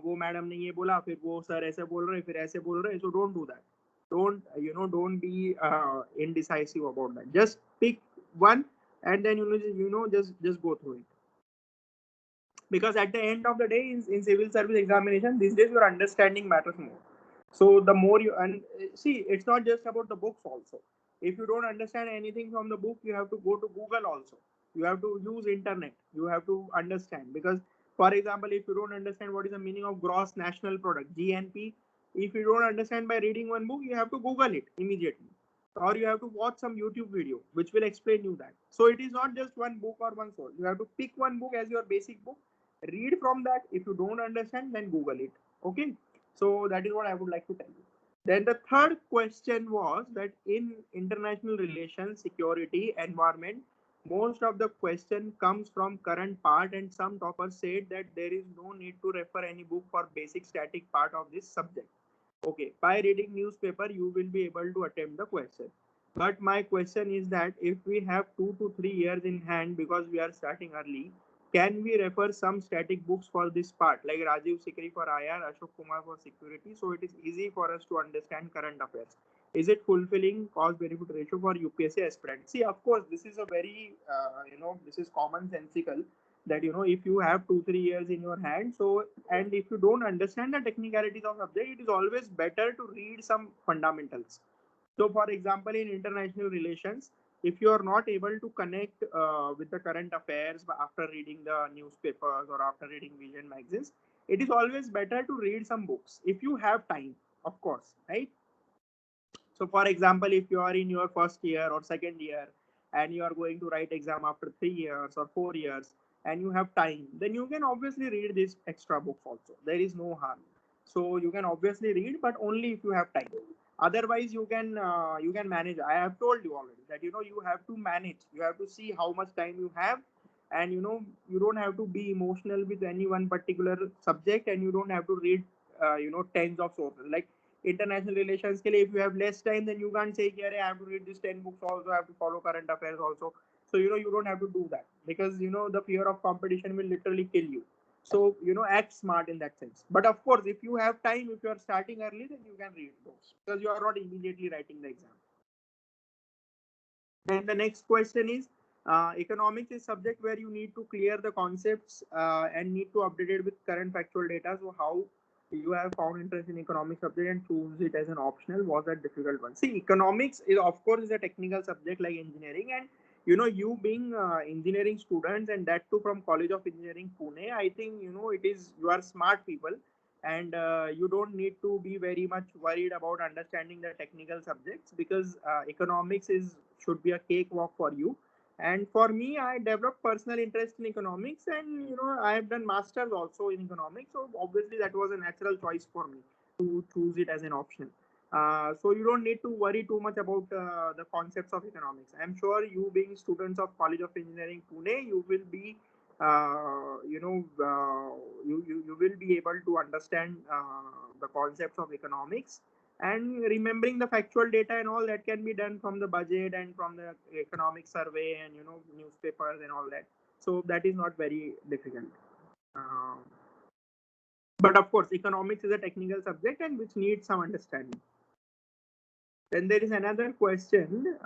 वो मैडम ने ये बोला, फिर वो सर ऐसे बोल रहे, फिर ऐसे बोल रहे. So don't do that. Don't, you know, don't be indecisive about that. Just pick one, and then just go through it. Because at the end of the day, in civil service examination these days, your understanding matters more. So the more you, and see, it's not just about the books also. If you don't understand anything from the book, you have to go to Google also. You have to use internet. You have to understand, because, for example, if you don't understand what is the meaning of gross national product, GNP, if you don't understand by reading one book, you have to Google it immediately, or you have to watch some YouTube video which will explain you that. So it is not just one book or one source. You have to pick one book as your basic book, read from that. If you don't understand, then Google it. Okay, so that is what I would like to tell you. Then the third question was that in international relations, security, environment, most of the question comes from current part, and some toppers said that there is no need to refer any book for basic static part of this subject. Okay, by reading newspaper, you will be able to attempt the question. But my question is that if we have 2 to 3 years in hand, because we are starting early, can we refer some static books for this part, like Rajiv Sikri for IR, Ashok Kumar for security, so it is easy for us to understand current affairs? Is it fulfilling cost-benefit ratio for UPSC aspirant? See, of course, this is a very, this is commonsensical, that, you know, if you have 2 3 years in your hand, so, and if you don't understand the technicalities of subject, it is always better to read some fundamentals. So, for example, in international relations, if you are not able to connect with the current affairs after reading the newspapers or after reading Vision magazines, it is always better to read some books if you have time, of course, right? So, for example, if you are in your first year or second year, and you are going to write exam after 3 years or 4 years, and you have time, then you can obviously read these extra books also. There is no harm. So you can obviously read, but only if you have time. Otherwise, you can manage. I have told you already that, you know, you have to manage. You have to see how much time you have, and, you know, you don't have to be emotional with any one particular subject, and you don't have to read tens of sources. Like international relations ke liye, if you have less time, then you can't say I have to read these 10 books also, I have to follow current affairs also. So, you know, you don't have to do that, because, you know, the fear of competition will literally kill you. So, you know, act smart in that sense. But of course, if you have time, if you are starting early, then you can read those, because you are not immediately writing the exam. Then the next question is, economics is subject where you need to clear the concepts and need to update it with current factual data. So how you have found interest in economics subject and choose it as an optional? Was that difficult one? See, economics is, of course, is a technical subject like engineering, and, you know, you being engineering students, and that too from College of Engineering Pune, I think, you know, it is, you are smart people, and you don't need to be very much worried about understanding the technical subjects, because economics is should be a cakewalk for you. And for me, I developed personal interest in economics, and, you know, I have done masters also in economics, so obviously that was a natural choice for me to choose it as an option. So you don't need to worry too much about the concepts of economics. I'm sure you being students of College of Engineering Pune, you will be you will be able to understand the concepts of economics. and remembering the factual data and all that can be done from the budget and from the economic survey and newspapers and all that. So that is not very difficult. Um, but of course, economics is a technical subject and which needs some understanding. Then there is another question,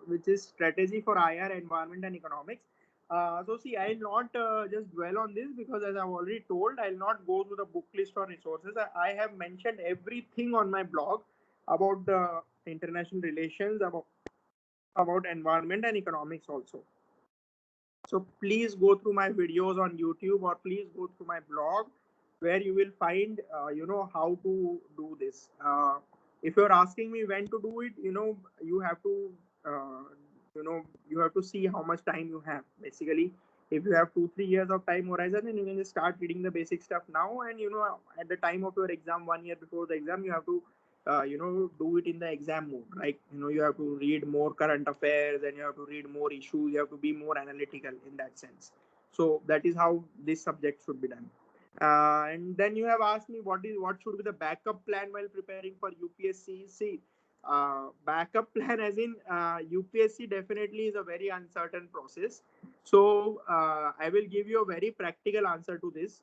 which is strategy for IR, environment and economics. So see, I'll not just dwell on this because as I've already told, I'll not go through the book list or resources. I have mentioned everything on my blog about the international relations, about environment and economics also. So please go through my videos on YouTube or please go through my blog where you will find, how to do this. If you're asking me when to do it, you have to, you have to see how much time you have. Basically, if you have 2-3 years of time horizon, then you can just start reading the basic stuff now. And, at the time of your exam, 1 year before the exam, you have to do it in the exam mode. Like, you have to read more current affairs and you have to read more issues. You have to be more analytical in that sense. So that is how this subject should be done. And then you have asked me what should be the backup plan while preparing for UPSC. See, backup plan as in UPSC definitely is a very uncertain process. So I will give you a very practical answer to this.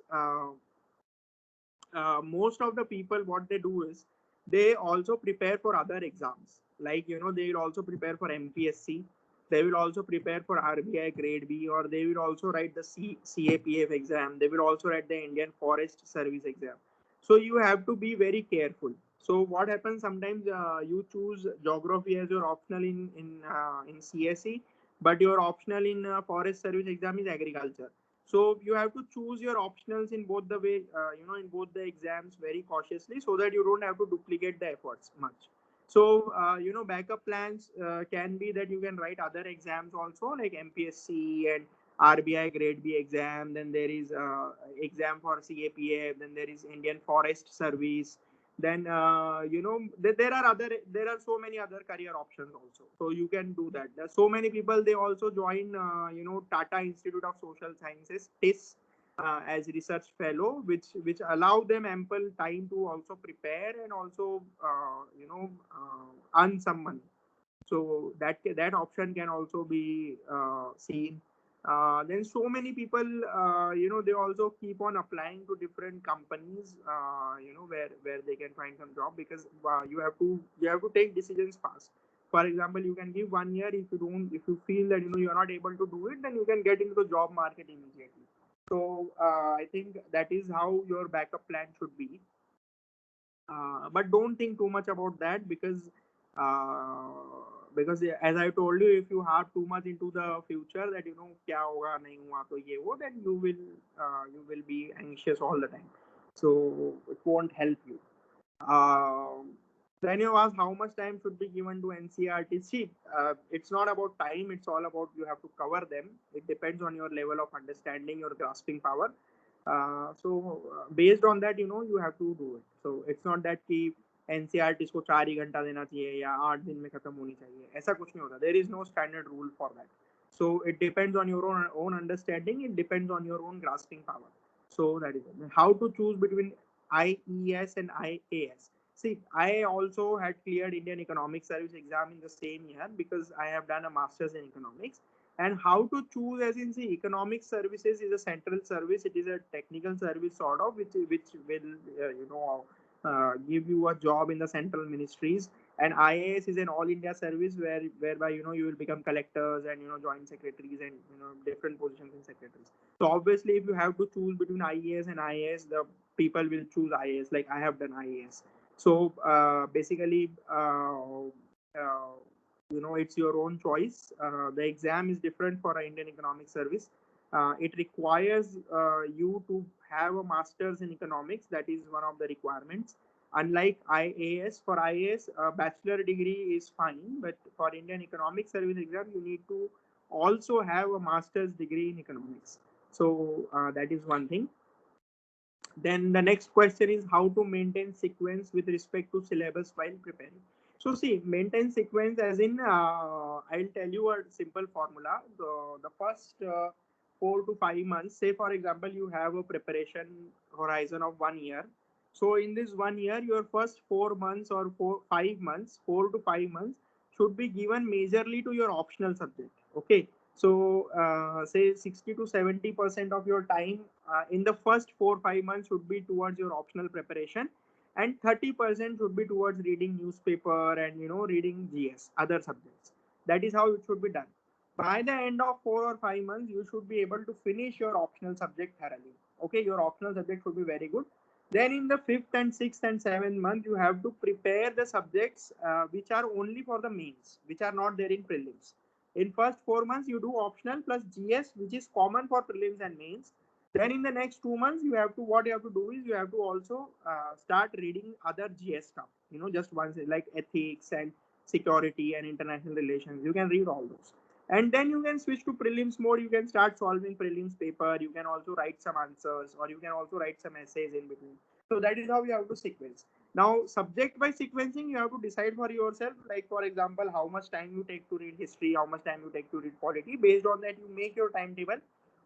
Most of the people, what they do is they also prepare for other exams. Like, they will also prepare for MPSC. They will also prepare for RBI grade B, or they will also write the CAPF exam. They will also write the Indian Forest Service exam. So you have to be very careful. So what happens sometimes, you choose geography as your optional in CSE, but your optional in Forest Service exam is agriculture. So you have to choose your optionals in both the way, in both the exams very cautiously so that you don't have to duplicate the efforts much. So, backup plans can be that you can write other exams also like MPSC and RBI grade B exam. Then there is exam for CAPF. Then there is Indian Forest Service. Then there are so many other career options also. So you can do that. There's so many people, they also join Tata Institute of Social Sciences, TIS, as research fellow, which allow them ample time to also prepare and also earn some money. So that option can also be seen. Then so many people, they also keep on applying to different companies, where they can find some job, because you have to take decisions fast. For example, you can give 1 year. If you feel that you are not able to do it, then you can get into the job market immediately. So I think that is how your backup plan should be. But don't think too much about that, because as I told you, if you have too much into the future that kya hoga nahi hua to ye wo, then you will be anxious all the time. So it won't help you. Then you ask how much time should be given to NCERT. See, it's not about time, it's all about you have to cover them. It depends on your level of understanding, your grasping power. Based on that, you have to do it. So it's not that कि NCERT इसको 4 ही घंटा देना चाहिए या 8 दिन में खत्म होनी चाहिए, ऐसा कुछ नहीं होता. There is no standard rule for that. So it depends on your own understanding. It depends on your own grasping power. So that is it. How to choose between IES and IAS. See, I also had cleared Indian Economic Service exam in the same year because I have done a master's in economics. And how to choose, as in, see, economic services is a central service. It is a technical service sort of, which will give you a job in the central ministries. And IAS is an all India service whereby you will become collectors and joint secretaries and different positions in secretaries. So obviously, if you have to choose between IAS and IAS, the people will choose IAS. Like I have done IAS. So basically, it's your own choice. The exam is different for Indian Economic Service. It requires you to have a master's in economics. That is one of the requirements. Unlike IAS, for IAS, a bachelor degree is fine, but for Indian Economic Service exam, you need to also have a master's degree in economics. So that is one thing. Then the next question is how to maintain sequence with respect to syllabus while preparing. So see, maintain sequence as in, I'll tell you a simple formula. The first 4 to 5 months, say for example, you have a preparation horizon of 1 year. So in this 1 year, your first 4 months or 5 months, 4 to 5 months should be given majorly to your optional subject. Okay. So say 60 to 70% of your time in the first 4 5 months should be towards your optional preparation, and 30% should be towards reading newspaper and reading GS other subjects. That is how it should be done. By the end of 4 or 5 months, you should be able to finish your optional subject thoroughly. Okay, your optional subject should be very good. Then in the fifth and sixth and seventh month, you have to prepare the subjects which are only for the mains, which are not there in prelims. In first 4 months, you do optional plus GS, which is common for prelims and mains. Then in the next 2 months, what you have to do is you have to also start reading other GS stuff. Just once, like ethics and security and international relations. You can read all those, and then you can switch to prelims mode. You can start solving prelims paper. You can also write some answers, or you can also write some essays in between. So that is how you have to sequence. Now, subject by sequencing, you have to decide for yourself, like for example, how much time you take to read history, how much time you take to read polity. Based on that, you make your timetable,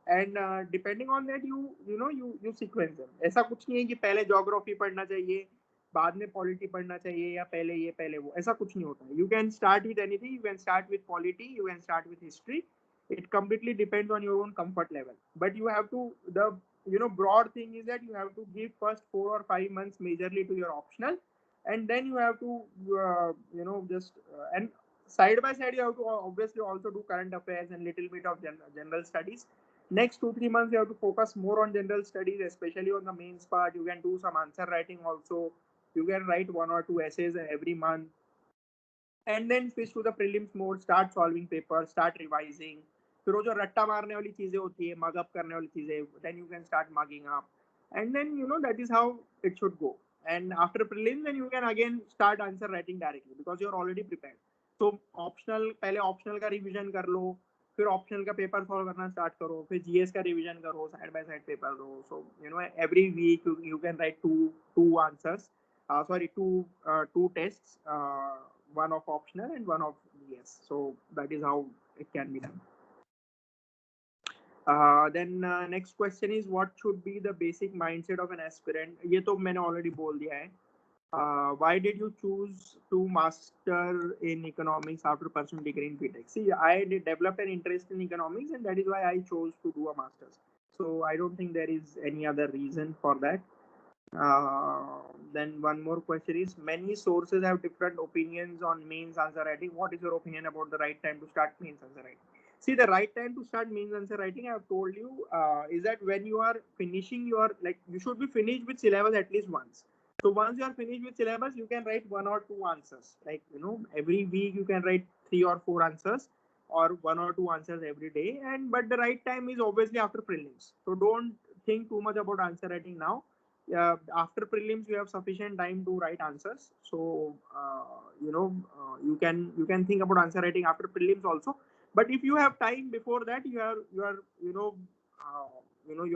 and depending on that, you sequence them. ऐसा कुछ नहीं है कि पहले geography पढ़ना चाहिए, बाद में पॉलिटी पढ़ना चाहिए, या पहले ये पहले वो, ऐसा कुछ नहीं होता है. You can start with anything. You can start with polity, you can start with history. It completely depends on your own comfort level, but you have to, the broad thing is that you have to give first 4 or 5 months majorly to your optional, and then you have to just and side by side you have to obviously also do current affairs and little bit of general studies. Next 2 3 months you have to focus more on general studies, especially on the mains part. You can do some answer writing also. You can write 1 or 2 essays every month, and then switch to the prelims mode. Start solving papers, start revising. फिर वो जो रट्टा मारने वाली चीजें होती है, mug up करने वाली चीजें, then you can start mugging up, and then that is how it should go. And after prelims, then you can again start answer writing directly because you're already prepared. So optional, पहले optional का revision कर लो, फिर optional का paper solve करना start करो, फिर GS का revision करो, side by side paper दो. So every week you can write two answers. Two tests, one of optional and one of GS. So that is how it can be done. Then next question is, what should be the basic mindset of an aspirant? ये तो मैंने already बोल दिया है. Why did you choose to master in economics after pursuing degree in BTech? See, I developed an interest in economics, and that is why I chose to do a master's. So I don't think there is any other reason for that. Then one more question is, many sources have different opinions on mains answer writing. What is your opinion about the right time to start mains answer writing? See, the right time to start mains answer writing, I have told you, is that when you are finishing your, you should be finished with syllabus at least once. So once you are finished with syllabus, you can write 1 or 2 answers. Every week you can write 3 or 4 answers, or 1 or 2 answers every day. But the right time is obviously after prelims. So don't think too much about answer writing now. After prelims, you have sufficient time to write answers. So you can think about answer writing after prelims also. But if you have time before that, you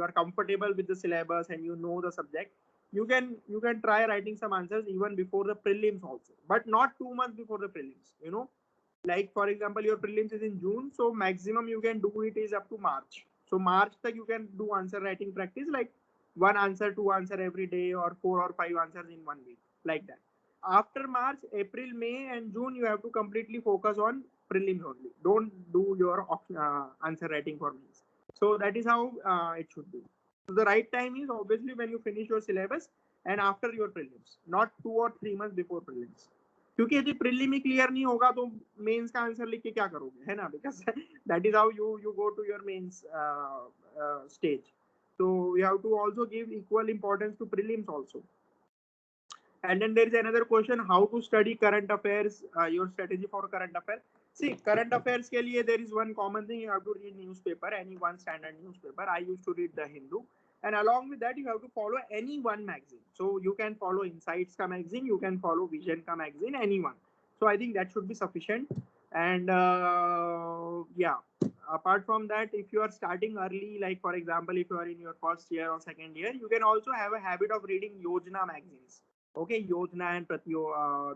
are comfortable with the syllabus and the subject, you can try writing some answers even before the prelims also, but not 2 months before the prelims. Like for example, your prelims is in June, so maximum you can do it is up to March. So March tak you can do answer writing practice, like 1 answer, 2 answer every day, or 4 or 5 answers in 1 week, like that. After March, April, May, and June, you have to completely focus on prelims only. Don't do your answer writing for mains. So that is how it should be. So the right time is obviously when you finish your syllabus and after your prelims, not 2 or 3 months before prelims. क्योंकि यदि prelim ही clear नहीं होगा तो mains का answer लिख के क्या करोगे, है ना? Because that is how you go to your mains stage. So you have to also give equal importance to prelims also. And then there is another question, how to study current affairs, your strategy for current affairs. See, current affairs ke liye there is one common thing, you have to read newspaper, any one standard newspaper. I used to read The Hindu, and along with that you have to follow any one magazine. So you can follow Insights ka magazine, you can follow Vision ka magazine, anyone. So I think that should be sufficient. And yeah, apart from that, if you are starting early, like for example, if you are in your first year or second year, you can also have a habit of reading Yojana magazines. Okay, Yojana and Pratyo,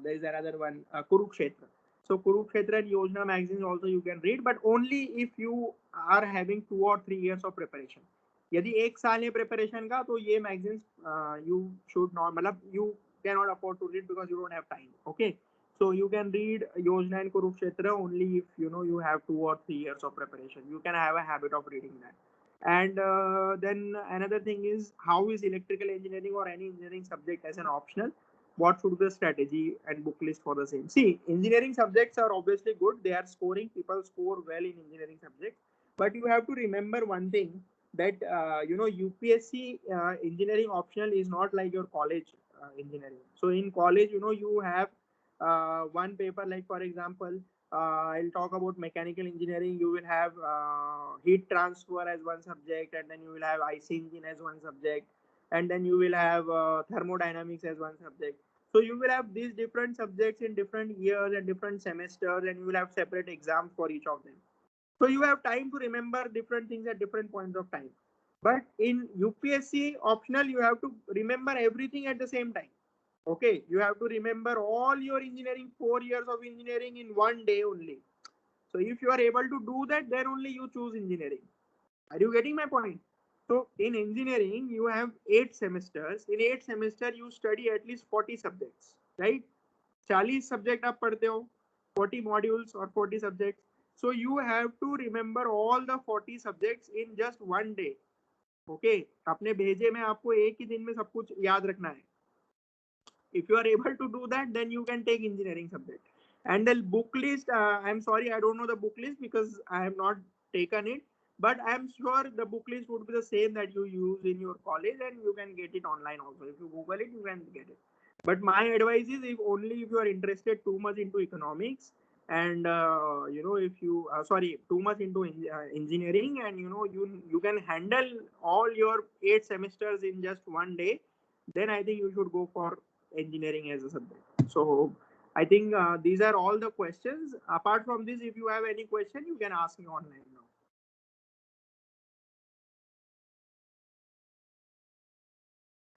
there is another one, Kurukshetra. So Kurukshetra and Yojana magazines also you can read, but only if you are having 2 or 3 years of preparation. यदि 1 साल है preparation का तो ये magazines you should not, मतलब you can not afford to read because you don't have time. Okay, so you can read Yojana and Kurukshetra only if you know you have 2 or 3 years of preparation. You can have a habit of reading that. And then another thing is, how is electrical engineering or any engineering subject as an optional? What should be the strategy and book list for the same? See, engineering subjects are obviously good. They are scoring. People score well in engineering subjects. But you have to remember one thing, that you know, UPSC engineering optional is not like your college engineering. So in college, you know, you have one paper, like for example, I'll talk about mechanical engineering. You will have heat transfer as one subject, and then you will have IC engine as one subject, and then you will have thermodynamics as one subject. So you will have these different subjects in different years and different semesters, and you will have separate exams for each of them. So you have time to remember different things at different points of time. But in UPSC optional, you have to remember everything at the same time. Okay, you have to remember all your engineering, 4 years of engineering in one day only. So if you are able to do that, then only you choose engineering. Are you getting my point? So in engineering, you have 8 semesters. In 8 semesters, you study at least 40 subjects, right? 40 subject आप पढ़ते हो, 40 modules or 40 subjects. So you have to remember all the 40 subjects in just one day. Okay, अपने भेजे में आपको एक ही दिन में सब कुछ याद रखना है. If you are able to do that, then you can take engineering subject. And the book list, I'm sorry, I don't know the book list because I have not taken it, but I'm sure the book list would be the same that you use in your college, and you can get it online also. If you Google it, you can get it. But my advice is, if only if you are interested too much into economics, and you know, if you too much into engineering, and you know, you can handle all your 8 semesters in just one day, then I think you should go for engineering as a subject. So I think these are all the questions. Apart from this, if you have any question, you can ask me online now.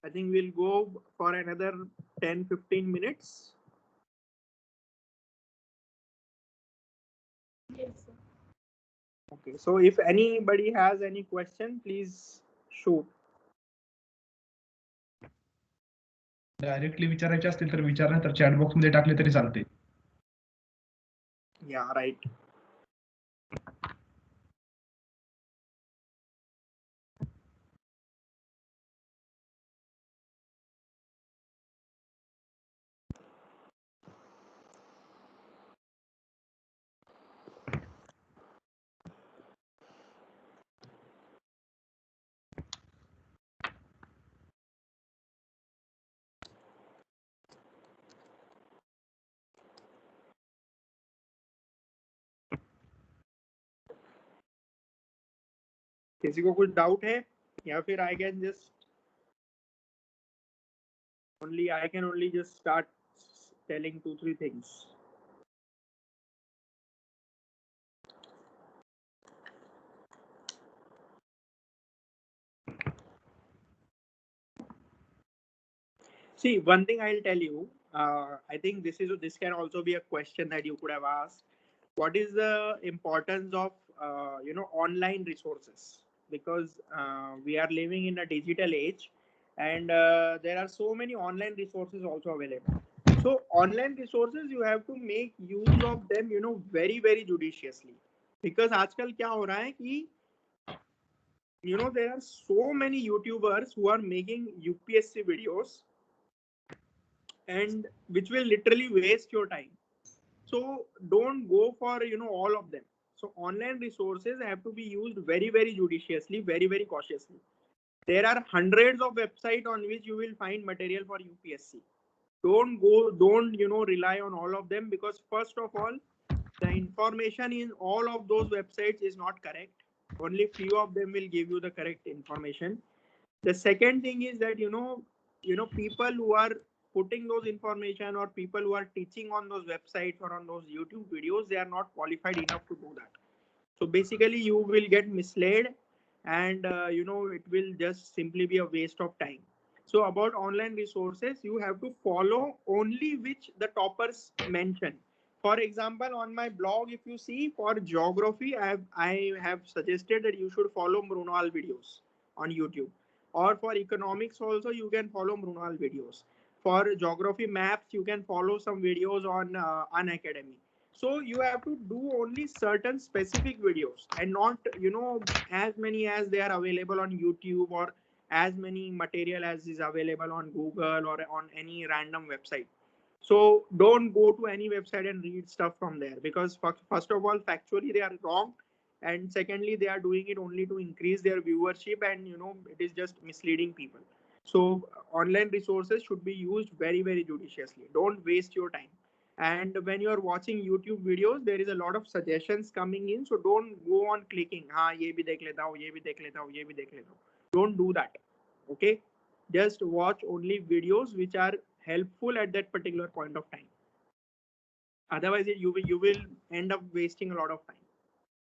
I think we'll go for another 10-15 minutes. Yes, sir. Okay, so if anybody has any question, please shoot. Directly विचारायचे असतील तर विचारा, तर chat box मध्ये टाकले तरी चालते. Yeah, right. किसी को कुछ डाउट है, या फिर I can only just start telling 2-3 things. See, one thing I'll tell you, I think this can also be a question that you could have asked. What is the importance of you know, online resources? Because we are living in a digital age, and there are so many online resources also available. So online resources, you have to make use of them, you know, very very judiciously. Because आजकल क्या हो रहा है कि, you know, there are so many YouTubers who are making UPSC videos, and which will literally waste your time. So don't go for, you know, all of them. So online resources have to be used very very judiciously, very very cautiously. There are hundreds of websites on which you will find material for UPSC. Don't you know, rely on all of them, because first of all, the information in all of those websites is not correct. Only few of them will give you the correct information. The second thing is that, you know, people who are putting those information, or people who are teaching on those websites or on those YouTube videos, they are not qualified enough to do that. So basically you will get misled, and you know, it will just simply be a waste of time. So about online resources, you have to follow only which the toppers mention. For example, on my blog, if you see, for geography, I have suggested that you should follow Mrunal videos. on YouTube. Or for economics also, you can follow Mrunal videos. For geography maps, you can follow some videos on Unacademy. So you have to do only certain specific videos and not, as many as they are available on YouTube, or as many material as is available on Google or on any random website. So don't go to any website and read stuff from there, because first of all, factually they are wrong, and secondly, they are doing it only to increase their viewership, and it is just misleading people. So online resources should be used very, very judiciously. Don't waste your time. And when you are watching YouTube videos, there is a lot of suggestions coming in, so don't go on clicking, ye bhi dekh leta hu, ye bhi dekh leta hu, ye bhi dekh leta hu. Don't do that. Okay, just watch only videos which are helpful at that particular point of time. Otherwise, you will end up wasting a lot of time.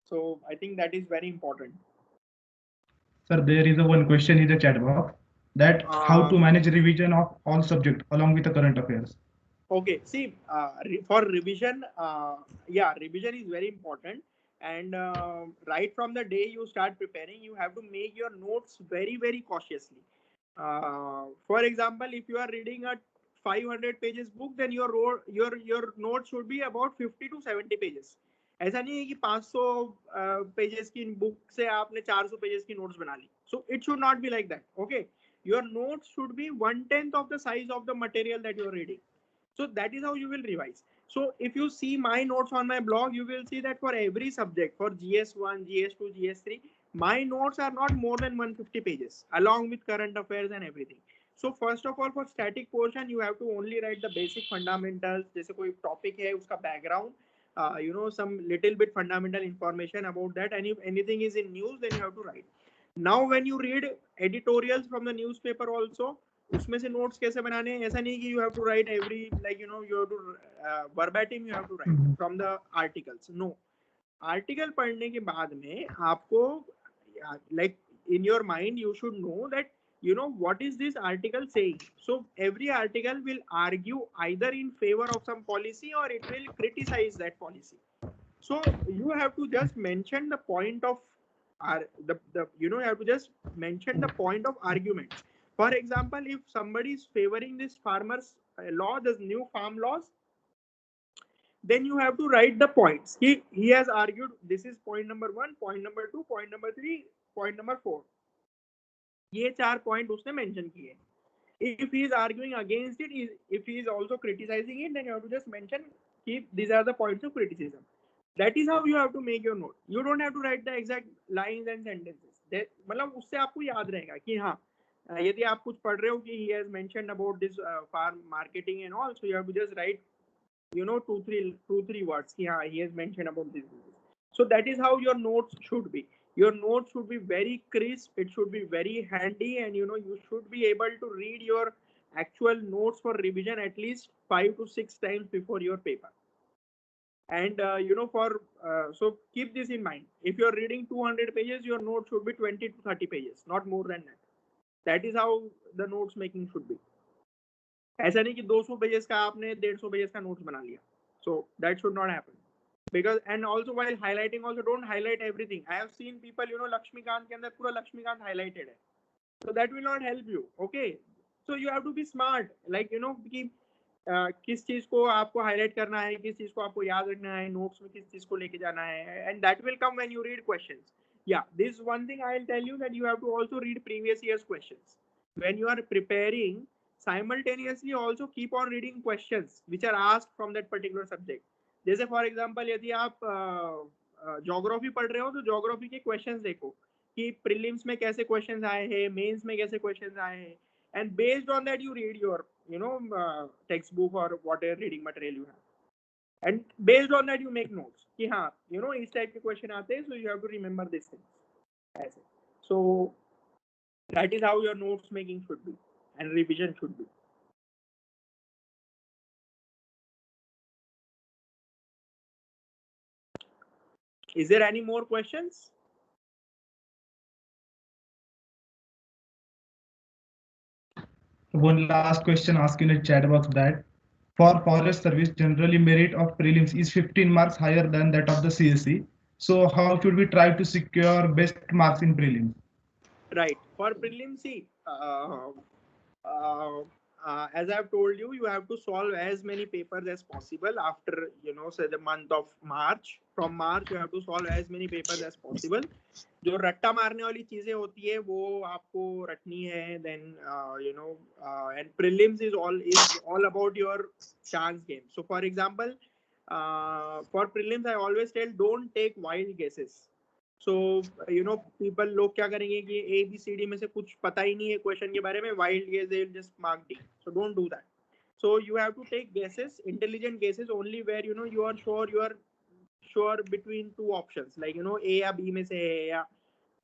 So I think that is very important. Sir, there is a one question in the chat box, that how to manage revision of all subjects along with the current affairs. Okay, see, for revision, revision is very important. And right from the day you start preparing, you have to make your notes very, very cautiously. For example, if you are reading a 500 pages book, then your notes should be about 50 to 70 pages. ऐसा नहीं है कि 500 pages की book से आपने 400 pages की notes बना ली. So it should not be like that. Okay, your notes should be 1/10 of the size of the material that you are reading. So that is how you will revise. So if you see my notes on my blog, you will see that for every subject, for GS1, GS2, GS3, my notes are not more than 150 pages, along with current affairs and everything. So first of all, for static portion, you have to only write the basic fundamentals. जैसे कोई topic है, उसका background, some little bit fundamental information about that. And if anything is in news, then you have to write. Now, when you read editorials from the newspaper also, उसमें से notes कैसे बनाने हैं? ऐसा नहीं कि you have to write every, you have to verbatim you have to write from the articles. No, article पढ़ने के बाद में आपको in your mind you should know that what is this article saying. So every article will argue either in favor of some policy or it will criticize that policy. So you have to just mention the point of you have to just mention the point of argument. For example, if somebody is favoring this farmers law, this new farm laws, then you have to write the points. He has argued this is point number 1, point number 2, point number 3, point number 4. ये 4 point उसने mention किए. If he is arguing against it, if he is also criticizing it, then you have to just mention these are the points of criticism. That is how you have to make your note. You don't have to write the exact lines and sentences. मतलब उससे आपको याद रहेगा कि हाँ, यदि आप कुछ पढ़ रहे हो कि he has mentioned about this farm marketing and all, so you have to just write 2-3 words कि हाँ, he has mentioned about this. So that is how your notes should be. Your notes should be very crisp. It should be very handy, and you should be able to read your actual notes for revision at least 5 to 6 times before your paper. And so keep this in mind. If you're reading 200 pages, your notes should be 20 to 30 pages, not more than that. That is how the notes making should be. ऐसा नहीं कि 200 pages का आपने 150 pages का notes बना लिया. So that should not happen. Because, and also while highlighting, also don't highlight everything. I have seen people, Lakshmikant के अंदर पूरा Lakshmikant highlighted है. So that will not help you. Okay. So you have to be smart. Like, कि किस चीज को आपको highlight करना है, किस चीज को आपको याद रखना है, नोट्स में किस चीज को लेके जाना है, and that will come when you read questions. Yeah, this is one thing I'll tell you, that you have to also read previous year's questions. When you are preparing, simultaneously also keep on reading questions which are asked from that particular subject. जैसे for example यदि आप geography पढ़ रहे हो तो geography के questions देखो कि प्रीलिम्स में कैसे क्वेश्चंस आए हैं, मेंस में कैसे क्वेश्चंस आए हैं, and based on that you read your textbook or whatever reading material you have, and based on that you make notes कि हाँ इस टाइप के क्वेश्चन आते हैं, so you have to remember these things ऐसे. So that is how your notes making should be and revision should be. Is there any more questions? One last question asked in the chat box, that for forest service, generally merit of prelims is 15 marks higher than that of the CSE. So how should we try to secure best marks in prelims? Right. for prelims, see, as I've told you, you have to solve as many papers as possible after, say the month of March. From March, you have to solve as many papers as possible. जो रट्टा मारने वाली चीजें होती है वो आपको रटनी है. Then and prelims is all about your chance game. So for example, for prelims I always tell, don't take wild guesses. So people लोग क्या करेंगे कि ABCD में से कुछ पता ही नहीं है क्वेश्चन के बारे में, wild guess, they will just mark D. So don't do that. So you have to take guesses, intelligent guesses, only where you are sure between two options, like A या B में से है, या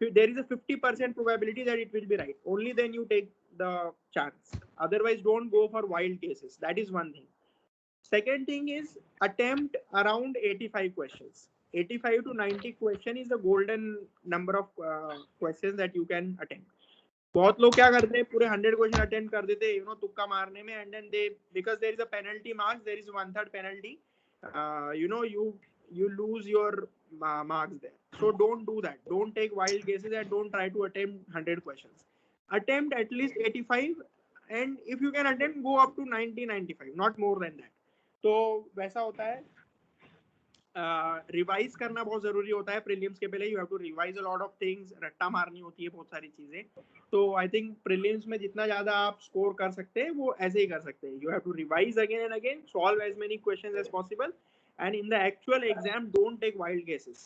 there is a 50% probability that it will be right. Only then you take the chance. Otherwise, don't go for wild guesses. That is one thing. Second thing is attempt around 85 questions. 85 to 90 question is the golden number of questions that you can attempt. बहुत लोग क्या करते हैं, पूरे 100 question attempt कर देते हैं तुक्का मारने में, and then they, because there is a penalty marks, there is 1/3 penalty, you lose your marks there. So don't do that. Don't take wild guesses and don't try to attempt 100 questions. Attempt at least 85, and if you can attempt, go up to 90-95, not more than that. तो वैसा होता है. Revise करना बहुत जरूरी होता है prelims के पहले. You have to revise a lot of things. रट्टा मारनी होती है बहुत सारी चीजें. तो आई थिंक प्रीलिम्स में जितना ज्यादा आप स्कोर कर सकते हैं वो ऐसे ही कर सकते हैं. You have to revise again and again, solve as many questions as possible, and in the actual exam don't take wild guesses.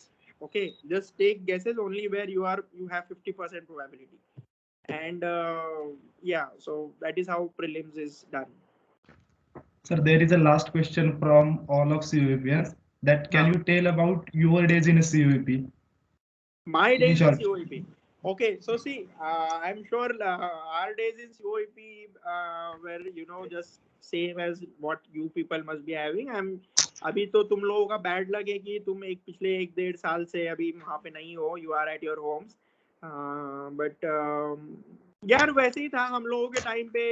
Okay, just take guesses only where you have 50% probability. And yeah, so that is how prelims is done. Sir, there is a last question from all of COEPians, that can you tell about your days in a COEP? My days in COEP. Okay, so see, I'm sure our days in COEP were just same as what you people must be having. अभी तो तुम लोगों का bad लग है कि तुम पिछले 1-1.5 साल से अभी वहाँ पे नहीं हो. You are at your homes. But यार वैसे ही था हम लोगों के टाइम पे.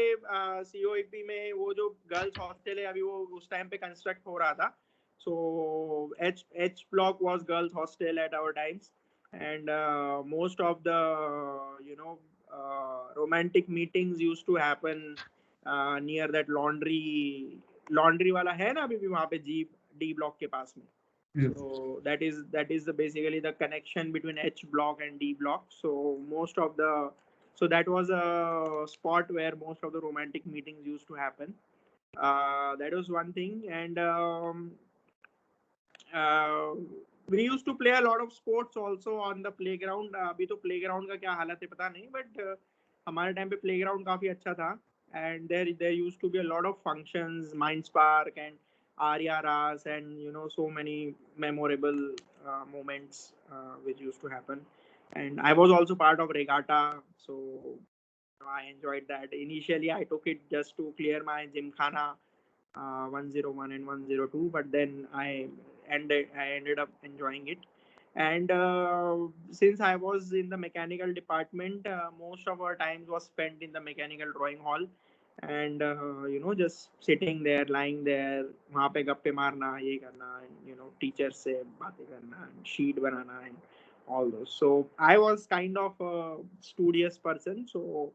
COEP में वो जो गर्ल्स हॉस्टल है अभी, वो उस टाइम पे कंस्ट्रक्ट हो रहा था. So H block was girls hostel at our times, and most of the romantic meetings used to happen near that laundry वाला है ना अभी भी वहाँ पे D block के पास में. Yes. So that is basically the connection between H block and D block. So that was a spot where most of the romantic meetings used to happen. That was one thing. And we used to play a lot of sports also on the playground. अभी तो playground का क्या हालत है पता नहीं, but हमारे time पे playground काफी अच्छा था. And there used to be a lot of functions, Minds Park and Arya Ras, and so many memorable moments which used to happen. And I was also part of regatta, so I enjoyed that. Initially I took it just to clear my Gymkhana 101 and 102, but then I ended up enjoying it. And since I was in the mechanical department, most of our time was spent in the mechanical drawing hall, and just sitting there, lying there, वहाँ पे गप्पे मारना, ये करना, and teachers से बातें करना, and sheet banana, and all those. So I was kind of a studious person, so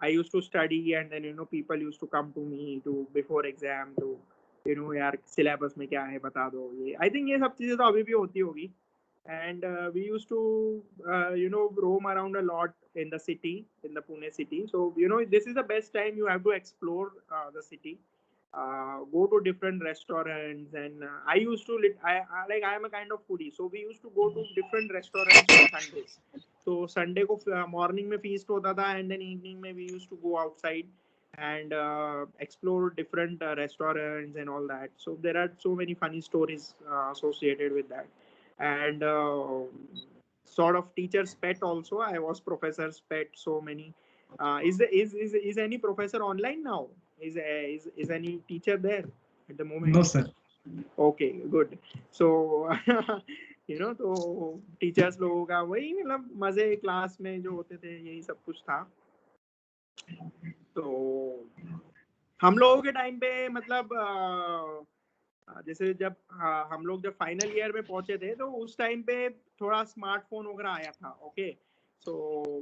I used to study, and then people used to come to me before exam to यार syllabus में क्या है बता दो ये. I think ये सब चीजें तो अभी भी होती होगी. And we used to roam around a lot in the city, in the Pune city. So this is the best time you have to explore the city. Go to different restaurants, and I used to I am a kind of foodie, so we used to go to different restaurants on Sundays. So Sunday को morning में feast होता था, and then evening में we used to go outside and explore different restaurants and all that. So there are so many funny stories associated with that. And sort of teacher's pet also. I was professor's pet. So many. Is any professor online now? Is any teacher there at the moment? No, sir. Okay, good. So तो teachers लोगों का वही मतलब मजे class में जो होते थे यही सब कुछ था. तो हम लोगों के टाइम पे मतलब जैसे जब हम लोग जब फाइनल ईयर में पहुंचे थे तो उस टाइम पे थोड़ा स्मार्टफोन वगैरह आया था. Okay, so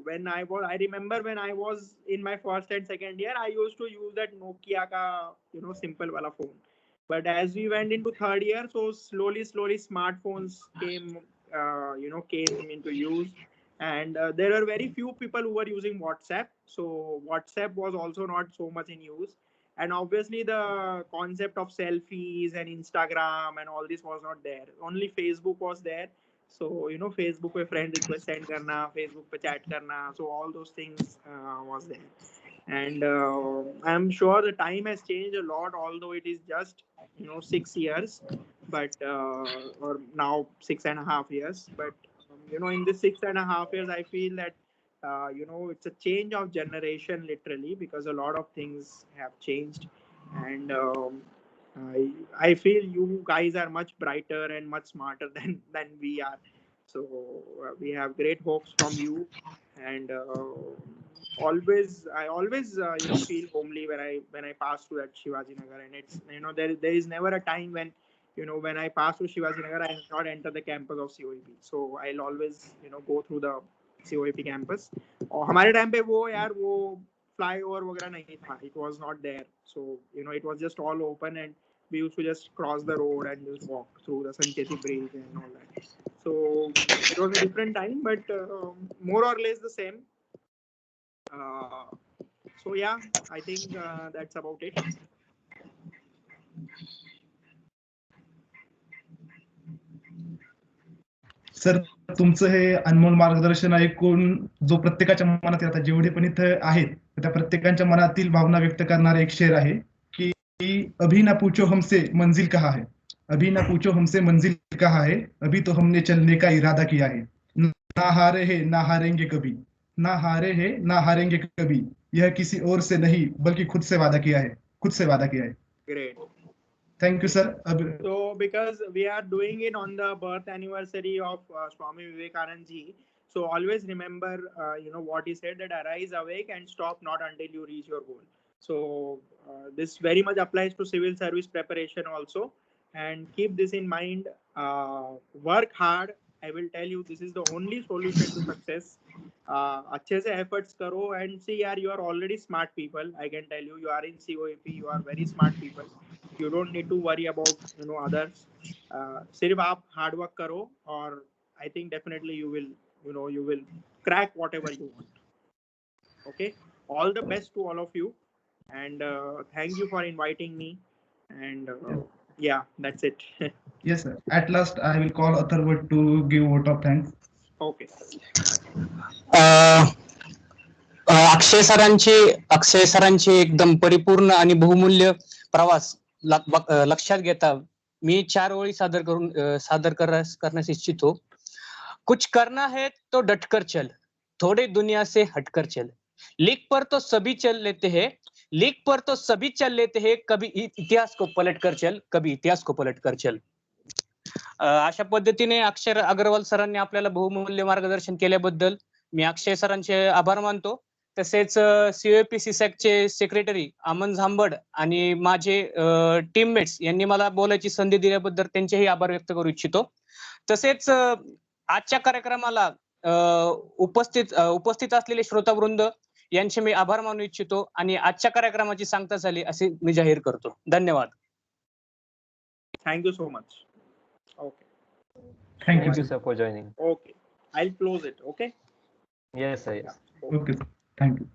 I remember when I was in my first and second year, I used to use that Nokia ka, simple wala phone. But as we went into third year, so slowly smartphones came into use, and there are very few people who were using WhatsApp. So WhatsApp was also not so much in use, and obviously the concept of selfies and Instagram and all this was not there. Only Facebook was there. So Facebook पे friend request send करना, Facebook पे chat करना, so all those things was there. And I'm sure the time has changed a lot, although it is just 6 years, but or now 6.5 years. But in this 6.5 years, I feel that it's a change of generation literally, because a lot of things have changed, and I feel you guys are much brighter and much smarter than we are. So we have great hopes from you, and I always feel homely when I pass through that Shivaji Nagar, and it's there is never a time when when I pass through Shivaji Nagar I have not enter the campus of COEP. So I'll always go through the COEP campus. और हमारे time पे वो यार वो flyover वगैरह नहीं था. It was not there. So it was just all open, and we used to just cross the road and just walk through the Sancheti Bridge and all that. So it was a different time, but more or less the same. So yeah, I think that's about it. Sir, तुमचं हे अनमोल मार्गदर्शन ऐकून जो प्रत्येकाच्या मनात आता जेवढे पण इथं आहेत त्या प्रत्येकाच्या मनातील भावना व्यक्त करणारा एक शेर आहे की अभी ना पूछो हमसे मंजिल कहाँ है, अभी ना पूछो हमसे मंजिल कहाँ है, अभी तो हमने चलने का इरादा किया है, ना हारे है ना हारेंगे कभी, ना हारे है ना हारेंगे कभी, यह किसी और से नहीं बल्कि खुद से वादा किया है, खुद से वादा किया है. Great. Thank you, sir. So because we are doing it on the birth anniversary of Swami Vivekanand ji, so always remember what he said, that arise, awake, and stop not until you reach your goal. So this very much applies to civil service preparation also, and keep this in mind. Work hard. I will tell you, this is the only solution to success. अच्छे से efforts करो, and see यार, you are already smart people. I can tell you, you are in COEP, you are very smart people. You don't need to worry about others. सिर्फ आप hard work करो, और I think definitely you will crack whatever you want. Okay, all the best to all of you, and thank you for inviting me, and yeah, that's it. Yes, sir. At last, I will call Atharva to give vote of thanks. Okay. Akshay सरांची एकदम परिपूर्ण आणि बहुमूल्य प्रवास लक्षात घेता मी 4 ओळी सादर करण्यास इच्छितो. कुछ करना है तो डटकर चल, थोड़े दुनिया से हटकर चल, लीक पर तो सभी चल लेते हैं, लीक पर तो सभी चल लेते हैं, कभी इतिहास को पलट कर चल, कभी इतिहास को पलट कर चल. अशा पद्धतीने अक्षय अग्रवाल सरांनी आपल्याला बहुमूल्य मार्गदर्शन केल्याबद्दल मी अक्षय सरांचे आभार मानतो. तसेच COEP CSACचे सेक्रेटरी अमन झांबड आणि माझे टीममेट्स यांनी मला बोलायची संधी दिल्याबद्दल त्यांचेही आभार व्यक्त करू इच्छितो. तसेच आजच्या कार्यक्रमाला उपस्थित असलेले श्रोतावृंद यांचे मी आभार मानू इच्छितो आणि आजच्या कार्यक्रमाची सांगता झाली असे मी जाहीर करतो. धन्यवाद. Thank you so much. Okay. Thank you, Thank you, sir. sir, for joining. Okay, I'll close it. Okay. Yes, sir. Yes. Okay, sir. Thank you.